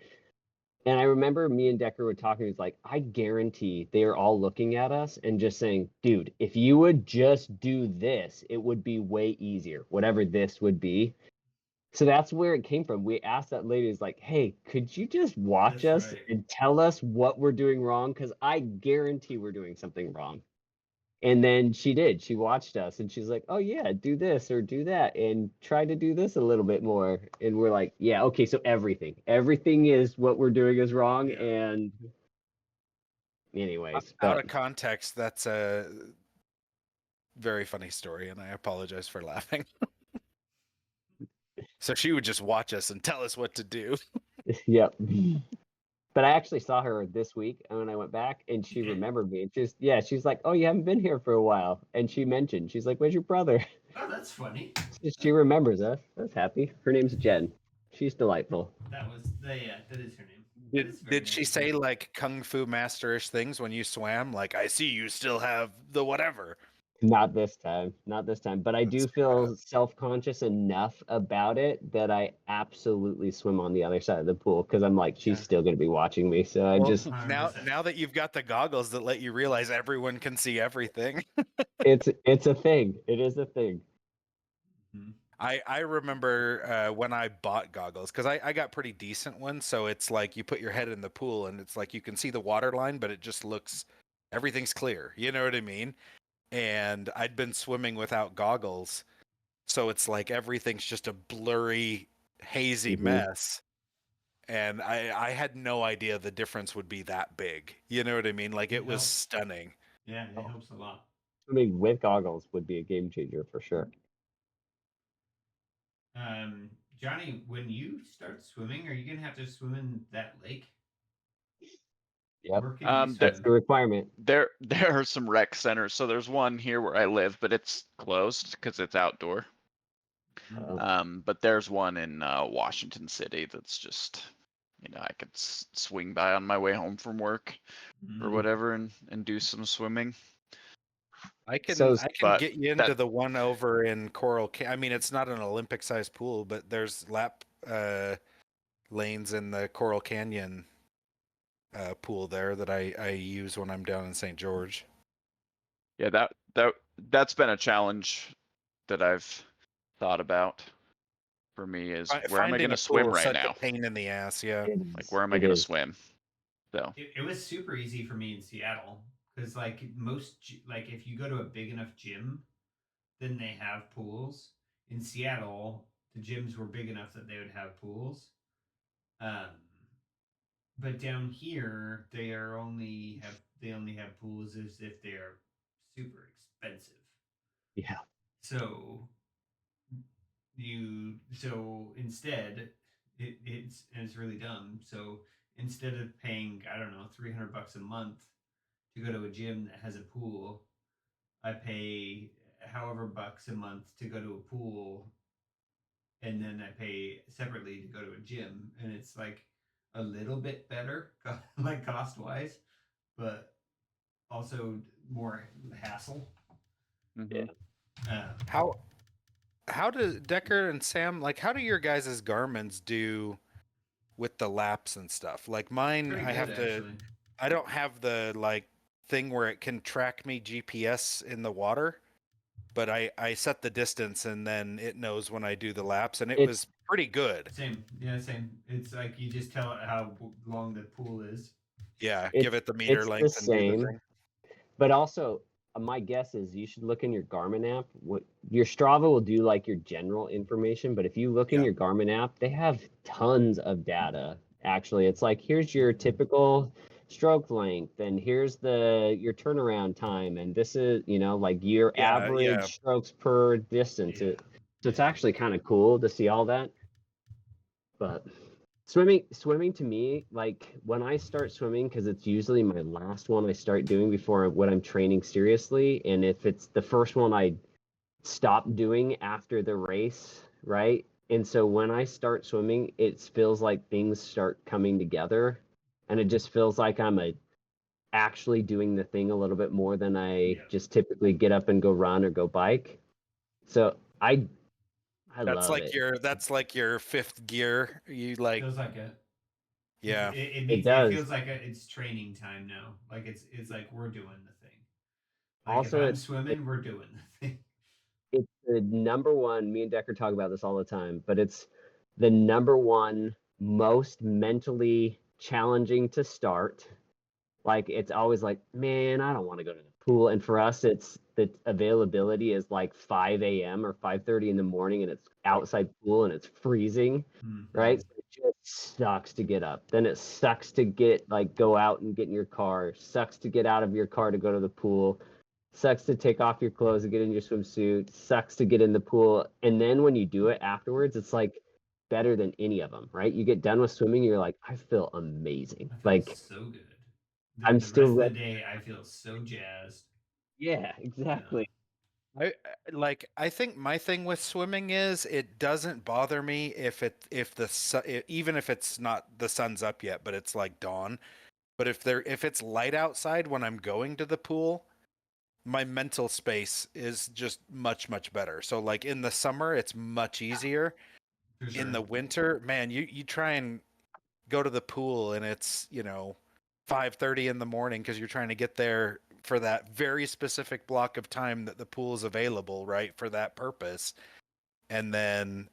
And I remember me and Decker were talking. He's like, I guarantee they are all looking at us and just saying, dude, if you would just do this, it would be way easier, whatever this would be. So that's where it came from. We asked that lady, is like, hey, could you just watch That's us right. and tell us what we're doing wrong? Because I guarantee we're doing something wrong. And then she did. She watched us and she's like, oh, yeah, do this or do that and try to do this a little bit more. And we're like, yeah, okay, so everything is what we're doing is wrong. Yeah. And, anyways, Out but of context, that's a very funny story, and I apologize for laughing. So she would just watch us and tell us what to do. Yep. But I actually saw her this week when I went back, and she did? remembered me. She's like, "Oh, you haven't been here for a while," and she mentioned, she's like, "Where's your brother?" Oh, that's funny. She remembers us. That's happy. Her name's Jen. She's delightful. That is her name. That Did is very did she nice of say her. like kung fu masterish things when you swam? Like, I see you still have the whatever. Not this time. Not this time. But I do feel self-conscious enough about it that I absolutely swim on the other side of the pool because I'm like, she's Yeah. still gonna be watching me. So I Well, just now 100%. now that you've got the goggles that let you realize everyone can see everything. it's a thing. It is a thing. Mhm. I remember when I bought goggles because I got pretty decent ones. So it's like you put your head in the pool and it's like you can see the water line, but it just looks everything's clear. You know what I mean? And I'd been swimming without goggles, so it's like everything's just a blurry, hazy Mhm. mess. And I had no idea the difference would be that big. You know what I mean? Like It it was helps. stunning. Yeah, it Oh, helps a lot. swimming with goggles would be a game changer for sure. Johnny, when you start swimming, are you gonna have to swim in that lake? Yep. Where can you There That's swim? the requirement. there are some rec centers. So there's one here where I live, but it's closed because it's outdoor. But there's one in Washington City that's just, I could swing by on my way home from work or whatever and do some swimming. I So can But get you into that the one over in I mean, it's not an Olympic sized pool, but there's lap lanes in the Coral Canyon pool there that I use when I'm down in St. George. yeah, that's been a challenge that I've thought about for me is where am I Finding going a to pool swim is right such a now? pain in the ass. Yeah. it Like is. where am I It going to is. swim? So It was super easy for me in Seattle because like if you go to a big enough gym, then they have pools. In Seattle, the gyms were big enough that they would have pools. Um, but down here, they only have pools as if they are super expensive. Yeah. So so instead, it's really dumb. So instead of paying, I don't know, $300 a month to go to a gym that has a pool, I pay however bucks a month to go to a pool, and then I pay separately to go to a gym, and it's like a little bit better, like cost wise, but also more hassle. Yeah. Um, How do Decker and Sam, like, how do your guys' Garmin's do with the laps and stuff? Like mine, Pretty good actually. I don't have the like thing where it can track me GPS in the water, but I set the distance and then it knows when I do the laps, and it It's was pretty good. Same, yeah, same. It's like you just tell it how long the pool is. Yeah, give it's it the meter it's the length and do the same. thing. But also, my guess is you should look in your Garmin app. What your Strava will do like your general information, but if you look in Yeah. your Garmin app, they have tons of data. Actually, it's like here's your typical stroke length, and here's your turnaround time, and this is like your Yeah, yeah. average strokes per distance. Yeah, So it's yeah. actually kind of cool to see all that. But swimming to me, like when I start swimming, because it's usually my last one I start doing before when I'm training seriously, and if it's the first one I stop doing after the race, right? And so when I start swimming, it feels like things start coming together, and it just feels like actually doing the thing a little bit more than I Yeah. just typically get up and go run or go bike. So I love it. That's like your fifth gear. You like, Feels like it. yeah. It It does. feels like it's training time now. Like it's like we're doing the thing. Like if Also, I'm swimming, we're doing the thing. it's the number one. Me and Decker talk about this all the time, but it's the number one most mentally challenging to start. Like it's always like, man, I don't want to go to the pool. And for us, it's the availability is like 5 a.m. or 5:30 in the morning, and it's outside pool and it's freezing, right? Mm-hmm. So it just sucks to get up. Then it sucks to go out and get in your car. Sucks to get out of your car to go to the pool. Sucks to take off your clothes and get in your swimsuit. Sucks to get in the pool. And then when you do it afterwards, it's like better than any of them, right? You get done with swimming, you're like, I feel amazing. I feel Like so good. I'm The still rest of the ready. day, I feel so jazzed. Yeah, exactly. I think my thing with swimming is it doesn't bother me if even if it's not the sun's up yet, but it's like dawn. But if it's light outside when I'm going to the pool, my mental space is just much better. So like in the summer, it's much easier. For sure. In the winter, man, you try and go to the pool and it's 5:30 in the morning because you're trying to get there for that very specific block of time that the pool is available, right, for that purpose. And then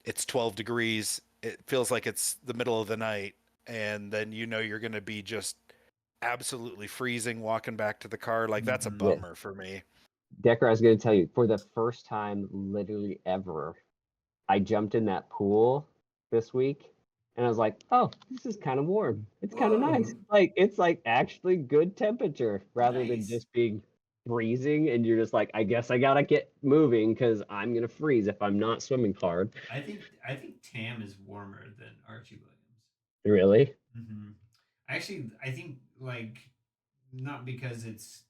it's 12 degrees. It feels like it's the middle of the night, and then you're going to be just absolutely freezing walking back to the car. Like that's a Mhm. Yeah. bummer for me. Decker, I was going to tell you, for the first time literally ever, I jumped in that pool this week and I was like, oh, this is kind of warm. It's kind of nice. Whoa. Like, it's like actually good temperature rather than Nice. just being freezing. And you're just like, I guess I got to get moving because I'm going to freeze if I'm not swimming hard. I think Tam is warmer than Archie Williams. Really? Mm-hmm. Actually, I think like not because it's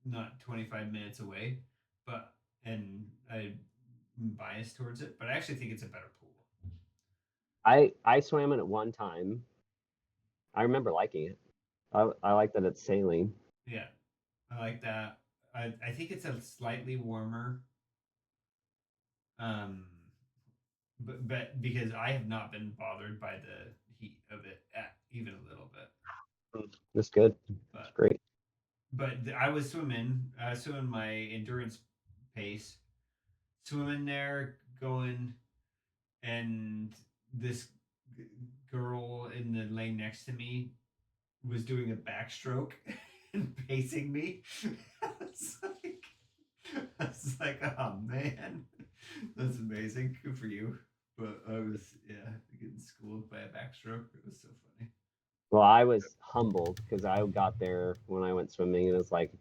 not 25 minutes away, but and I'm biased towards it, but I actually think it's a better pool. I swam in it one time. I remember liking it. I like that it's saline. Yeah, I like that. I think it's a slightly warmer. Um, but because I have not been bothered by the heat of it even a little bit. It's good. It's But great. I was swimming my endurance pace, swimming there, going, and this girl in the lane next to me was doing a backstroke and pacing me. I was like, oh man, that's amazing. Good for you. But I was, getting schooled by a backstroke. It was so funny. Well, I was humbled because I got there when I went swimming and it was like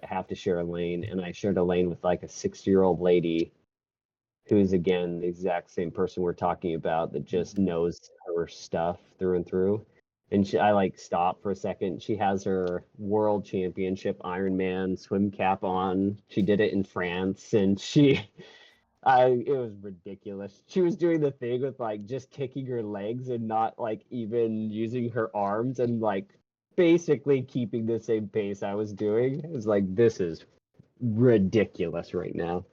have to share a lane, and I shared a lane with like a 60-year-old lady who's again the exact same person we're talking about that just Mhm. knows her stuff through and through. And I like stopped for a second. She has her world championship Ironman swim cap on. She did it in France, and it was ridiculous. She was doing the thing with like just kicking her legs and not like even using her arms and like basically keeping the same pace I was doing. It was like, this is ridiculous right now.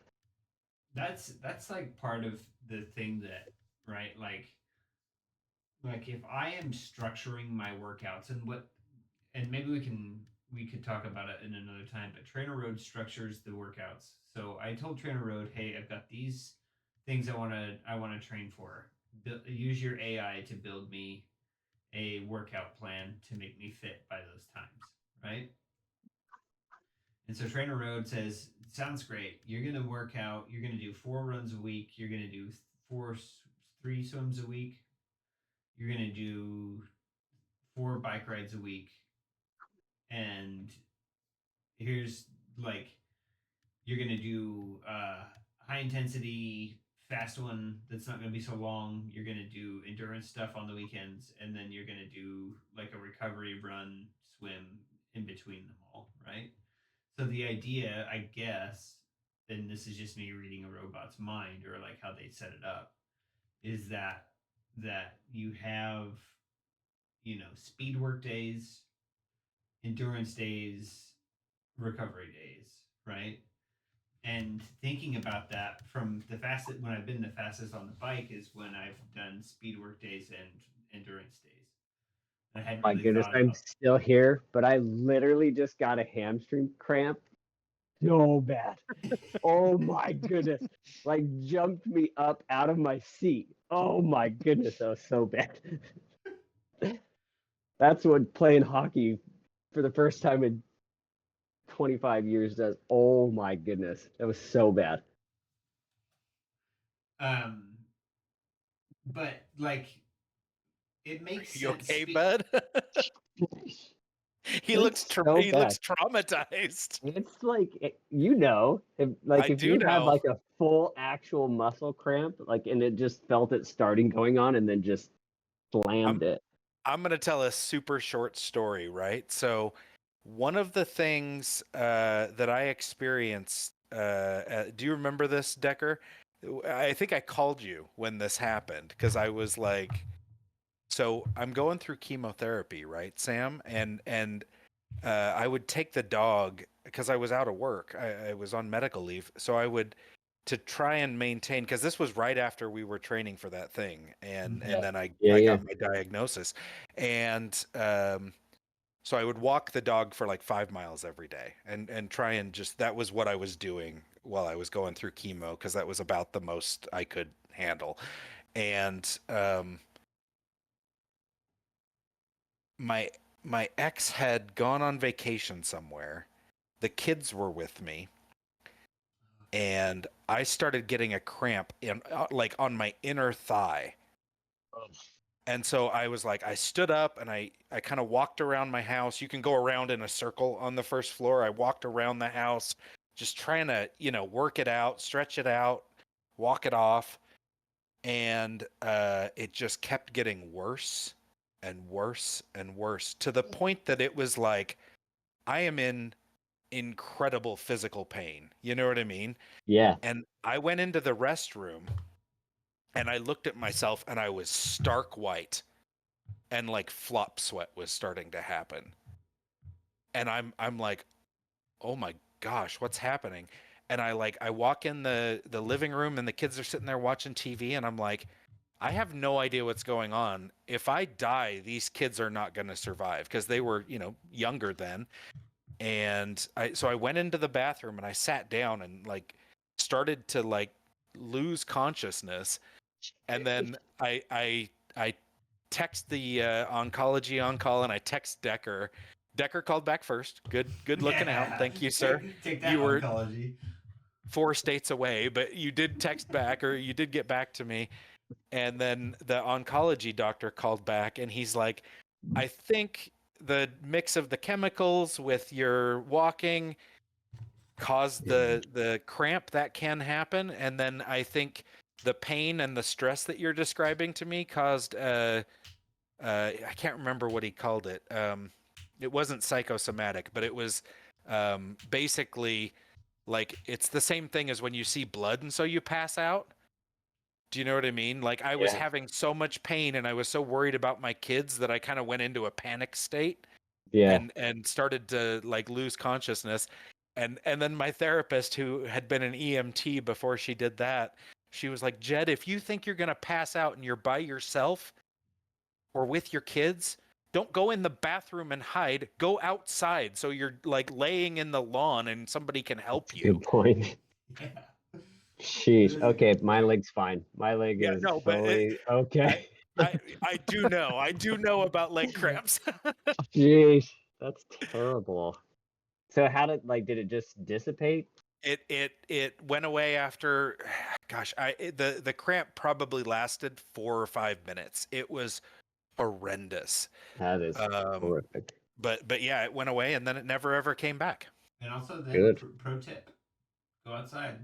That's like part of the thing that, right, like if I am structuring my workouts and maybe we could talk about it in another time, but Trainer Road structures the workouts. So I told Trainer Road, hey, I've got these things I want to train for. Use your AI to build me a workout plan to make me fit by those times, right? And so Trainer Road says, sounds great. You're going to work out. You're going to do 4 runs a week. You're going to do 3 swims a week. You're going to do 4 bike rides a week. And here's like, you're going to do high intensity, fast one that's not going to be so long. You're going to do endurance stuff on the weekends. And then you're going to do like a recovery run, swim in between them all, right? So the idea, I guess, and this is just me reading a robot's mind or like how they set it up, is that you have, speed work days, endurance days, recovery days, right? And thinking about that from the fastest when I've been the fastest on the bike is when I've done speed work days and endurance days. I hadn't My really goodness, thought I'm about. still here, but I literally just got a hamstring cramp so bad. Oh my goodness. Like jumped me up out of my seat. Oh my goodness, that was so bad. That's what playing hockey for the first time in 25 years does. Oh my goodness. That was so bad. Um, but like it makes You sense. okay, bud? He looks Hurts so he bad. looks traumatized. It's like if do you had know. like a full actual muscle cramp, like, and it just felt it starting going on, and then just I'm slammed it. I'm gonna tell a super short story, right? So, one of the things that I experienced. Do you remember this, Decker? I think I called you when this happened because I was like, so I'm going through chemotherapy, right, Sam? And I would take the dog because I was out of work. I was on medical leave, so I would to try and maintain because this was right after we were training for that thing, and Yeah. then Yeah, I yeah. got my diagnosis, and so I would walk the dog for like 5 miles every day, and try and just that was what I was doing while I was going through chemo because that was about the most I could handle, and my my ex had gone on vacation somewhere. The kids were with me, and I started getting a cramp in like on my inner thigh. And so I was like, I stood up and I kind of walked around my house. You can go around in a circle on the first floor. I walked around the house, just trying to, work it out, stretch it out, walk it off. And it just kept getting worse and worse and worse to the point that it was like, I am in incredible physical pain. You know what I mean? Yeah. And I went into the restroom and I looked at myself and I was stark white and like flop sweat was starting to happen. And I'm like, "Oh my gosh, what's happening?" And I walk in the living room and the kids are sitting there watching TV and I'm like, "I have no idea what's going on. If I die, these kids are not going to survive because they were, younger then." And I went into the bathroom and I sat down and like started to like lose consciousness, and then I text the oncology on call and I text Decker. Decker called back first. Good looking out. Thank you, sir. Take that, You were oncology. 4 states away, but you did text back or you did get back to me. And then the oncology doctor called back and he's like, I think the mix of the chemicals with your walking caused the cramp that can happen, and then I think the pain and the stress that you're describing to me caused I can't remember what he called it. It wasn't psychosomatic, but it was basically like it's the same thing as when you see blood and so you pass out. Do you know what I mean? Like I was Yeah. having so much pain and I was so worried about my kids that I kind of went into a panic state Yeah. and started to like lose consciousness. And then my therapist, who had been an EMT before she did that, she was like, Jed, if you think you're gonna pass out and you're by yourself or with your kids, don't go in the bathroom and hide. Go outside so you're like laying in the lawn and somebody can help you. Good point. Yeah. Sheesh. That is a Okay, good my point. leg's fine. My leg Yeah, is no, but fully I okay. I do know about leg cramps. Jeez, that's terrible. So how did it just dissipate? It went away after, gosh, the cramp probably lasted 4 or 5 minutes. It was horrendous. That is Um, horrific. but yeah, it went away and then it never ever came back. And also, then Good. pro tip: go outside.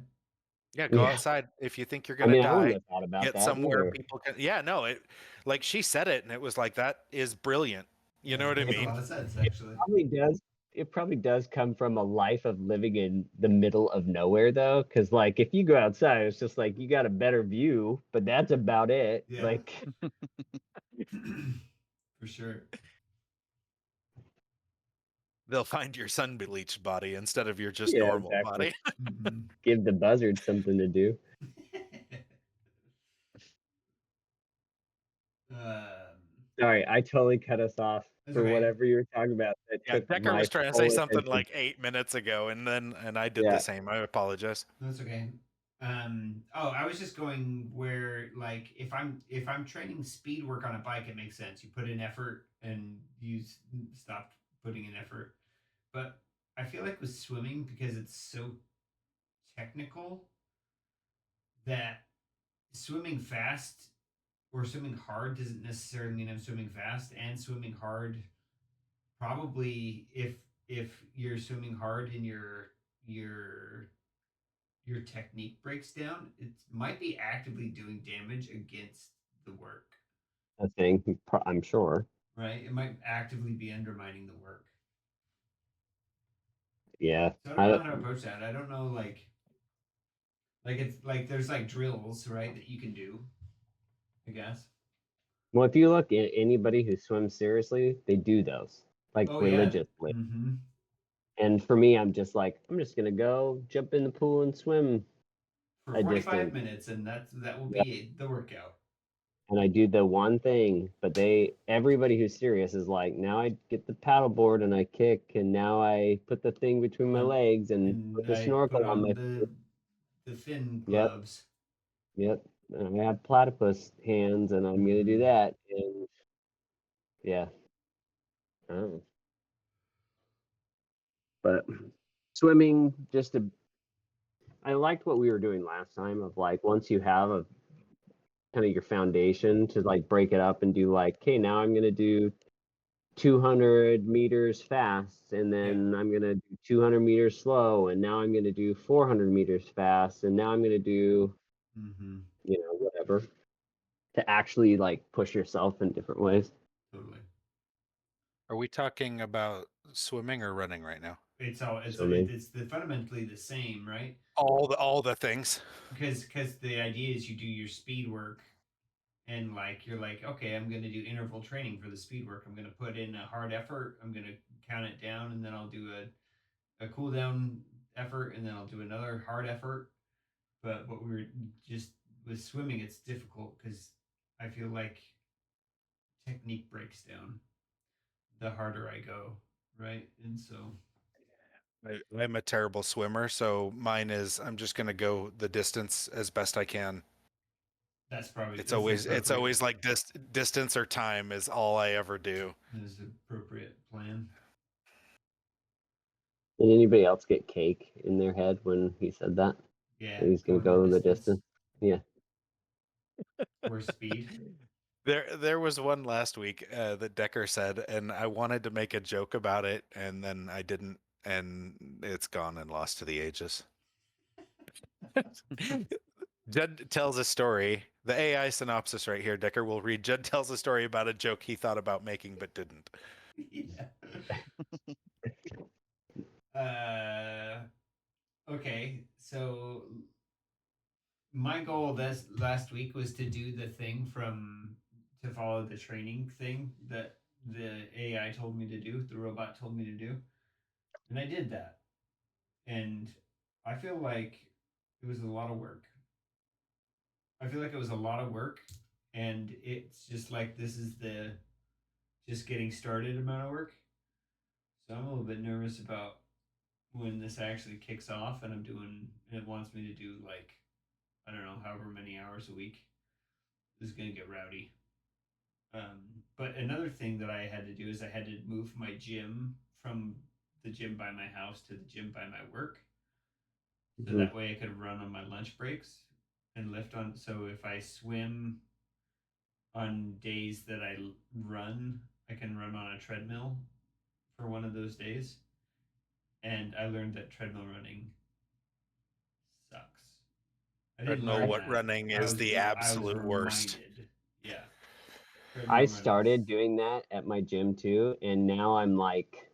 Yeah, go Yeah. outside if you think you're I gonna mean, I wouldn't die. have thought about Get that somewhere either. people can. Yeah, no, it like she said it and it was like that is brilliant. You Yeah, know what I makes a It mean? lot of sense, it actually. probably does. It probably does come from a life of living in the middle of nowhere, though, because like if you go outside, it's just like you got a better view, but that's about it. Yeah, Like, for sure. They'll find your sun bleached body instead of your just yeah, normal exactly. body. Mhm. Give the buzzard something to do. Sorry, I totally cut us off That's for okay. whatever you were talking about. That Yeah, took Decker my was trying to say full something attention. like 8 minutes ago, and I did the Yeah. same. I apologize. That's okay. Oh, I was just going where, like, if I'm training speed work on a bike, it makes sense. You put in effort and stop putting in effort. But I feel like with swimming, because it's so technical, that swimming fast or swimming hard doesn't necessarily mean I'm swimming fast, and swimming hard probably if you're swimming hard and your technique breaks down, it might be actively doing damage against the work, A thing, I'm sure. right? It might actively be undermining the work. Yeah. So I don't know how to approach that. I don't know, like it's like there's like drills, right, that you can do, I guess. Well, if you look at anybody who swims seriously, they do those like Oh yeah. religiously. Mm-hmm. And for me, I'm just like, I'm just gonna go jump in the pool and swim For a 45 distance. minutes, and that will Yeah. be the workout. And I do the one thing, but everybody who's serious is like, now I get the paddleboard and I kick, and now I put the thing between my legs and put And the I put snorkel on on my. the fin Yep, gloves. yep. And I have platypus hands, and I'm gonna do Mhm. that. And yeah, I don't know. But swimming, I liked what we were doing last time of like once you have a kind of your foundation to like break it up and do like, okay, now I'm gonna do 200 meters fast, and Yeah. then I'm gonna do 200 meters slow, and now I'm gonna do 400 meters fast, and now I'm gonna do Mm-hmm. whatever to actually like push yourself in different ways. Totally. Are we talking about swimming or running right now? Swimming. It's fundamentally the same, right? All the things. Because the idea is you do your speed work, and like you're like, okay, I'm going to do interval training for the speed work. I'm going to put in a hard effort. I'm going to count it down, and then I'll do a cool down effort, and then I'll do another hard effort. But what we were just with swimming, it's difficult because I feel like technique breaks down the harder I go, right? And so I'm a terrible swimmer, so mine is I'm just gonna go the distance as best I can. that's It's appropriate. always like distance or time is all I ever do. Is the appropriate plan. Did anybody else get cake in their head when he said that? Yeah, That he's gonna going the go the distance distance. Yeah. or speed. There was one last week that Decker said, and I wanted to make a joke about it, and then I didn't, and it's gone and lost to the ages. Judd tells a story. The AI synopsis right here, Decker will read. Judd tells a story about a joke he thought about making but didn't. Yeah. Okay, so my goal this last week was to do the thing to follow the training thing that the AI told me to do, the robot told me to do. And I did that. And I feel like it was a lot of work. I feel like it was a lot of work, and it's just like this is the just getting started amount of work. So I'm a little bit nervous about when this actually kicks off and it wants me to do like, I don't know, however many hours a week. This is going to get rowdy. But another thing that I had to do is I had to move my gym from the gym by my house to the gym by my work. So Mhm. that way I could run on my lunch breaks and lift on. So if I swim on days that I run, I can run on a treadmill for one of those days. And I learned that treadmill running sucks. I didn't Treadmill learn I, what that. running is the I was absolute worst. reminded. Yeah. I Treadmill running. started doing that at my gym too, and now I'm like,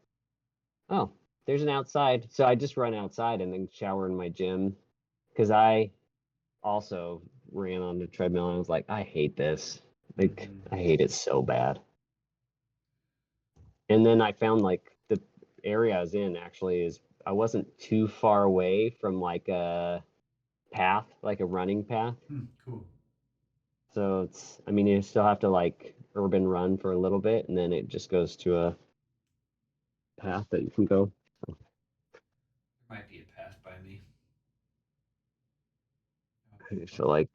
oh, there's an outside. So I just run outside and then shower in my gym because I also ran on the treadmill and I was like, I hate this. Like, Mm-hmm. I hate it so bad. And then I found like the area I was in actually is I wasn't too far away from like a path, like a running path. Cool. So I mean, you still have to like urban run for a little bit and then it just goes to a path that you can go. There might be a path by me. So like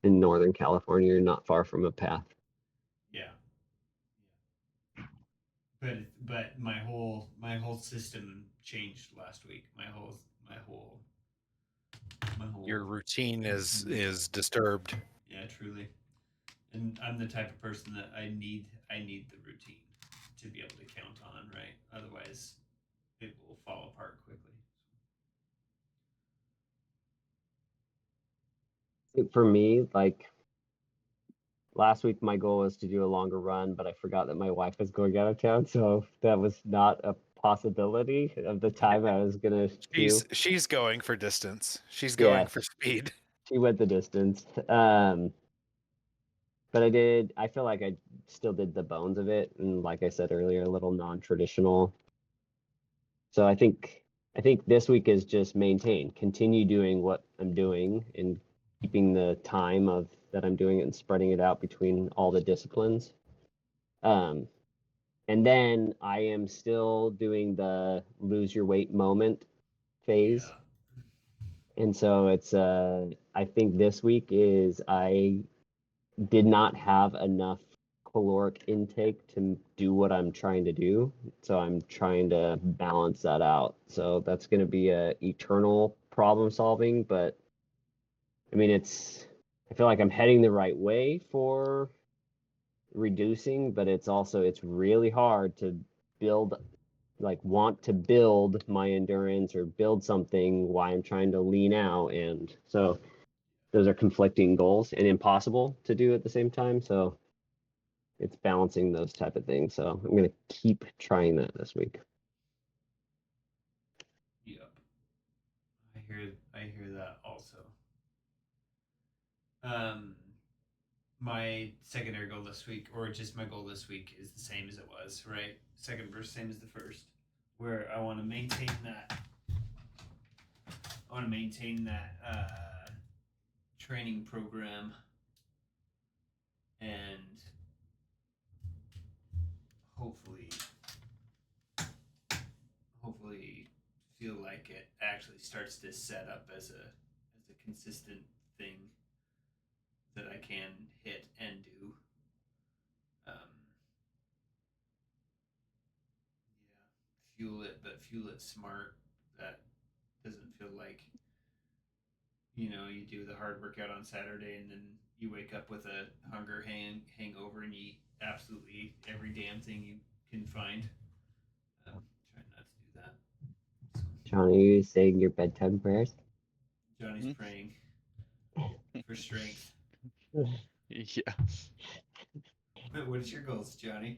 in Northern California, you're not far from a path. Yeah. But my whole system changed last week. My whole Your routine Mhm. is disturbed. Yeah, truly. And I'm the type of person that I need the routine to be able to count on, right? Otherwise, it will fall apart quickly. For me, like last week, my goal was to do a longer run, but I forgot that my wife was going out of town, so that was not a possibility of the time I was gonna do. She's going for distance. She's Yeah, going for speed. she went the distance. But I feel like I still did the bones of it, and like I said earlier, a little non-traditional. So I think this week is just maintain, continue doing what I'm doing and keeping the time of that I'm doing it and spreading it out between all the disciplines. Um, and then I am still doing the lose your weight moment phase. Yeah. And so it's I think this week is I did not have enough caloric intake to do what I'm trying to do. So I'm trying to balance that out. So that's going to be a eternal problem solving, but I mean I feel like I'm heading the right way for reducing, but it's really hard to build want to build my endurance or build something while I'm trying to lean out, and so those are conflicting goals and impossible to do at the same time. So it's balancing those type of things. So I'm gonna keep trying that this week. Yep. I hear that also. My secondary goal this week, or just my goal this week, is the same as it was, right? Second verse, same as the first, where I want to maintain that. I want to maintain that training program, and hopefully feel like it actually starts to set up as a consistent thing that I can hit and do. Yeah, fuel it, but fuel it smart. That doesn't feel like you do the hard workout on Saturday and then you wake up with a hangover and you eat absolutely every damn thing you can find. Trying not to do that. So, John, are you saying your bedtime prayers? Johnny's praying for strength. Yeah. What is your goals, Johnny?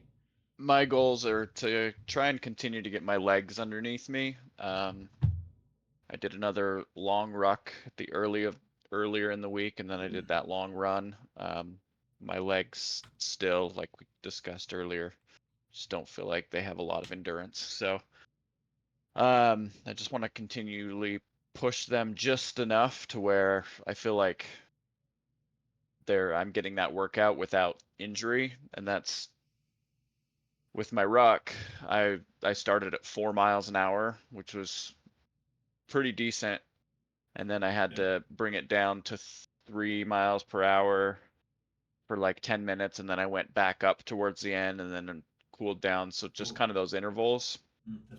My goals are to try and continue to get my legs underneath me. I did another long ruck at the earlier in the week, and then I did that long run. My legs still, like we discussed earlier, just don't feel like they have a lot of endurance. So I just want to continually push them just enough to where I feel like I'm getting that workout without injury, and that's with my ruck. I started at 4 miles an hour, which was pretty decent, and then I had to bring it down to 3 miles per hour for like 10 minutes, and then I went back up towards the end and then cooled down. So just kind of those intervals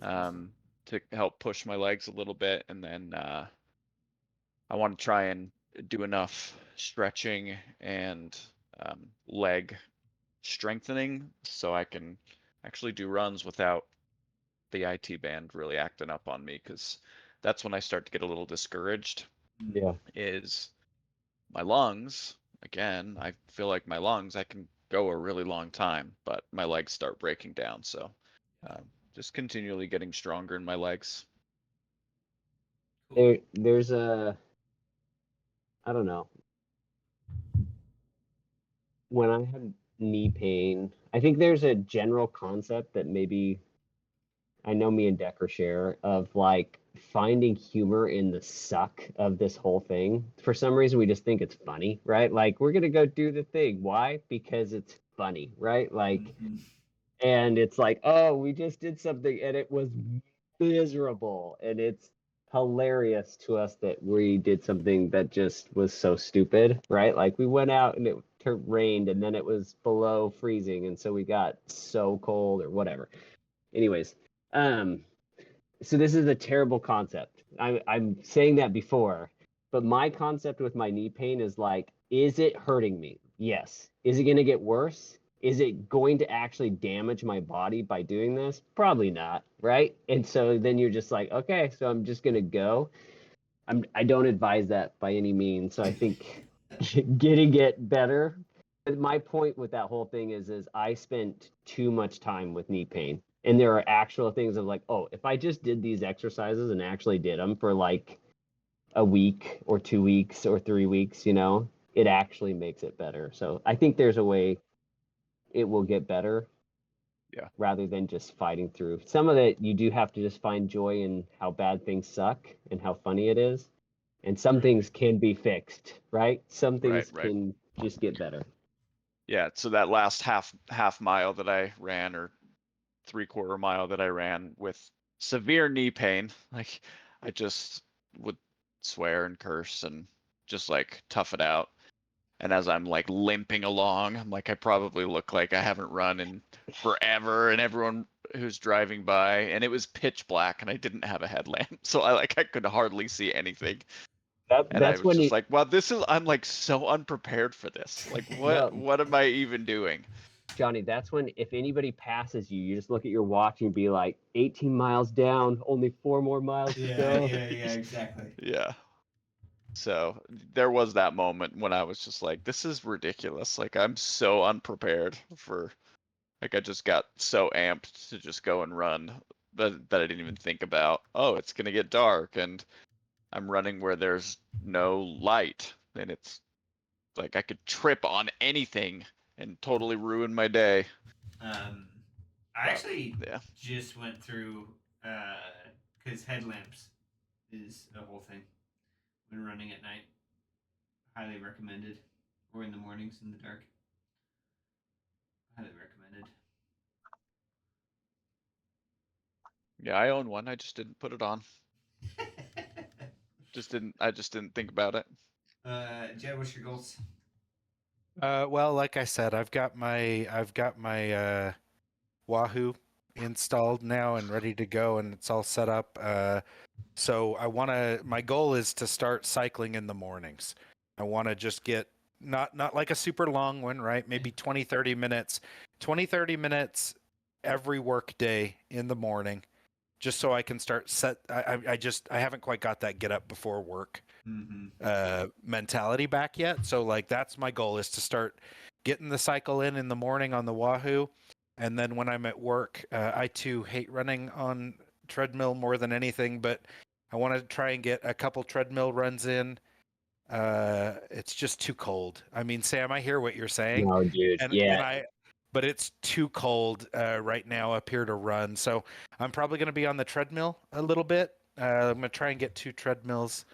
to help push my legs a little bit, and then I want to try and do enough stretching and leg strengthening so I can actually do runs without the IT band really acting up on me, because that's when I start to get a little discouraged. Yeah. Is my lungs, again, I feel like my lungs, I can go a really long time, but my legs start breaking down. So just continually getting stronger in my legs. There's a I don't know. When I had knee pain, I think there's a general concept that maybe I know me and Decker share of like finding humor in the suck of this whole thing. For some reason, we just think it's funny, right? Like, we're going to go do the thing. Why? Because it's funny, right? Like, and it's like, oh, we just did something and it was miserable. And it's hilarious to us that we did something that just was so stupid, right? Like, we went out and it rained and then it was below freezing. And so we got so cold or whatever. Anyways, so this is a terrible concept. I'm saying that before, but my concept with my knee pain is like, is it hurting me? Yes. Is it going to get worse? Is it going to actually damage my body by doing this? Probably not, right? And so then you're just like, okay, so I'm just gonna go. I don't advise that by any means. So I think getting it better. My point with that whole thing is I spent too much time with knee pain. And there are actual things of like, oh, if I just did these exercises and actually did them for like a week or 2 weeks or 3 weeks, it actually makes it better. So I think there's a way it will get better. Yeah. Rather than just fighting through. Some of it you do have to just find joy in how bad things suck and how funny it is. And some things can be fixed, right? Some things Right. can just get better. Yeah. So that last half mile that I ran, or 3/4 mile that I ran with severe knee pain, like I just would swear and curse and just like tough it out. And as I'm like limping along, I'm like, I probably look like I haven't run in forever. And everyone who's driving by, and it was pitch black, and I didn't have a headlamp, so I could hardly see anything. And I That's was when just you like, wow, I'm like so unprepared for this. Like, well, what am I even doing? Johnny, that's when if anybody passes you, you just look at your watch and be like, 18 miles down, only 4 more miles to Yeah, go. yeah, exactly. Yeah. So there was that moment when I was just like, this is ridiculous. Like, I'm so unprepared for, like, I just got so amped to just go and run that I didn't even think about, oh, it's gonna get dark and I'm running where there's no light, and it's like I could trip on anything and totally ruin my day. I But actually yeah. just went through because headlamps is a whole thing when running at night. Highly recommended, or in the mornings in the dark. Highly recommended. Yeah, I own one. I just didn't put it on. I just didn't think about it. Jed, what's your goals? Well, like I said, I've got my Wahoo installed now and ready to go, and it's all set up. So my goal is to start cycling in the mornings. I want to just get not like a super long one, right? Maybe 20, 30 minutes, 20, 30 minutes every work day in the morning, just so I can start I haven't quite got that get up before work mentality back yet. So like that's my goal, is to start getting the cycle in the morning on the Wahoo. And then when I'm at work, I too hate running on treadmill more than anything, but I want to try and get a couple treadmill runs in. It's just too cold. I mean, Sam, I hear what you're saying, No, dude. and Yeah. but it's too cold right now up here to run. So I'm probably going to be on the treadmill a little bit. I'm going to try and get 2 treadmills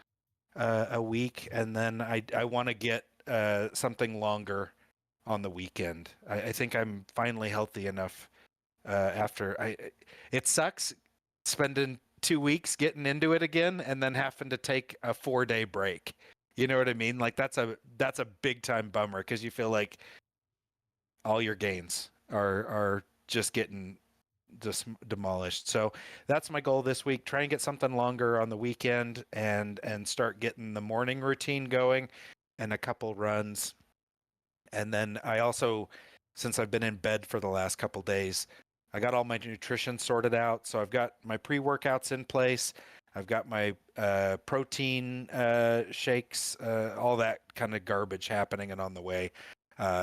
a week, and then I want to get something longer on the weekend. I think I'm finally healthy enough after I. It sucks spending 2 weeks getting into it again, and then having to take a 4-day break. You know what I mean? Like that's a big time bummer, because you feel like all your gains are just getting demolished. So that's my goal this week. Try and get something longer on the weekend, and start getting the morning routine going and a couple runs. And then I also, since I've been in bed for the last couple days, I got all my nutrition sorted out. So I've got my pre-workouts in place. I've got my protein shakes, all that kind of garbage happening and on the way.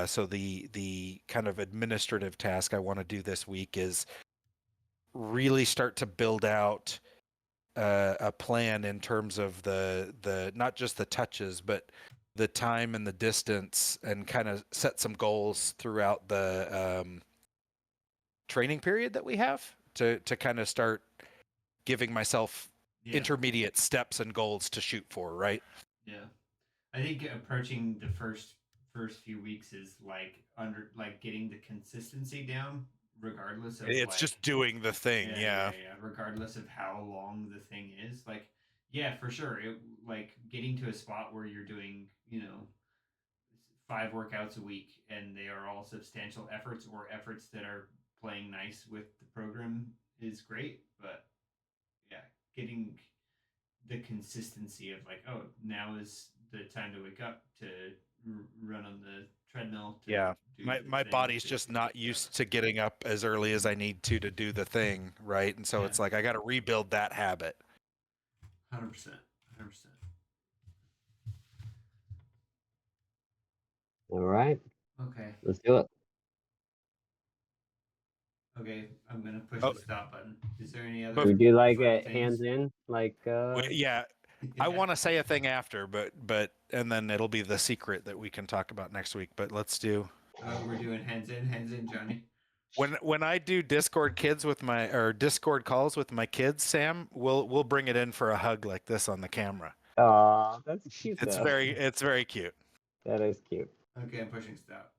So the kind of administrative task I want to do this week is really start to build out a plan in terms of the not just the touches, but the time and the distance, and kind of set some goals throughout the training period that we have to kind of start giving myself intermediate steps and goals to shoot for, right? Yeah. I think approaching the first few weeks is like getting the consistency down, regardless of It's just doing the thing, yeah. regardless of how long the thing is. Like, yeah, for sure. Like getting to a spot where you're doing, 5 workouts a week, and they are all substantial efforts, or efforts that are playing nice with the program, is great. But yeah, getting the consistency of like, oh, now is the time to wake up, to run on the treadmill. To Yeah. do My the my thing body's to just get not that. used to getting up as early as I need to do the thing, right? And so Yeah. it's like I got to rebuild that habit. 100%. 100%. All right, Okay. let's do it. Okay. I'm gonna push Oh, the stop button. Is there any Should other we do like fun a things? hands in, like Yeah, I Yeah. want to say a thing after, but and then it'll be the secret that we can talk about next week. But let's do We're doing hands in, Johnny. when I do Discord kids with my or Discord calls with my kids, Sam, we'll bring it in for a hug like this on the camera. oh, that's cute It's though. very cute. That is cute. Okay, I'm pushing stop.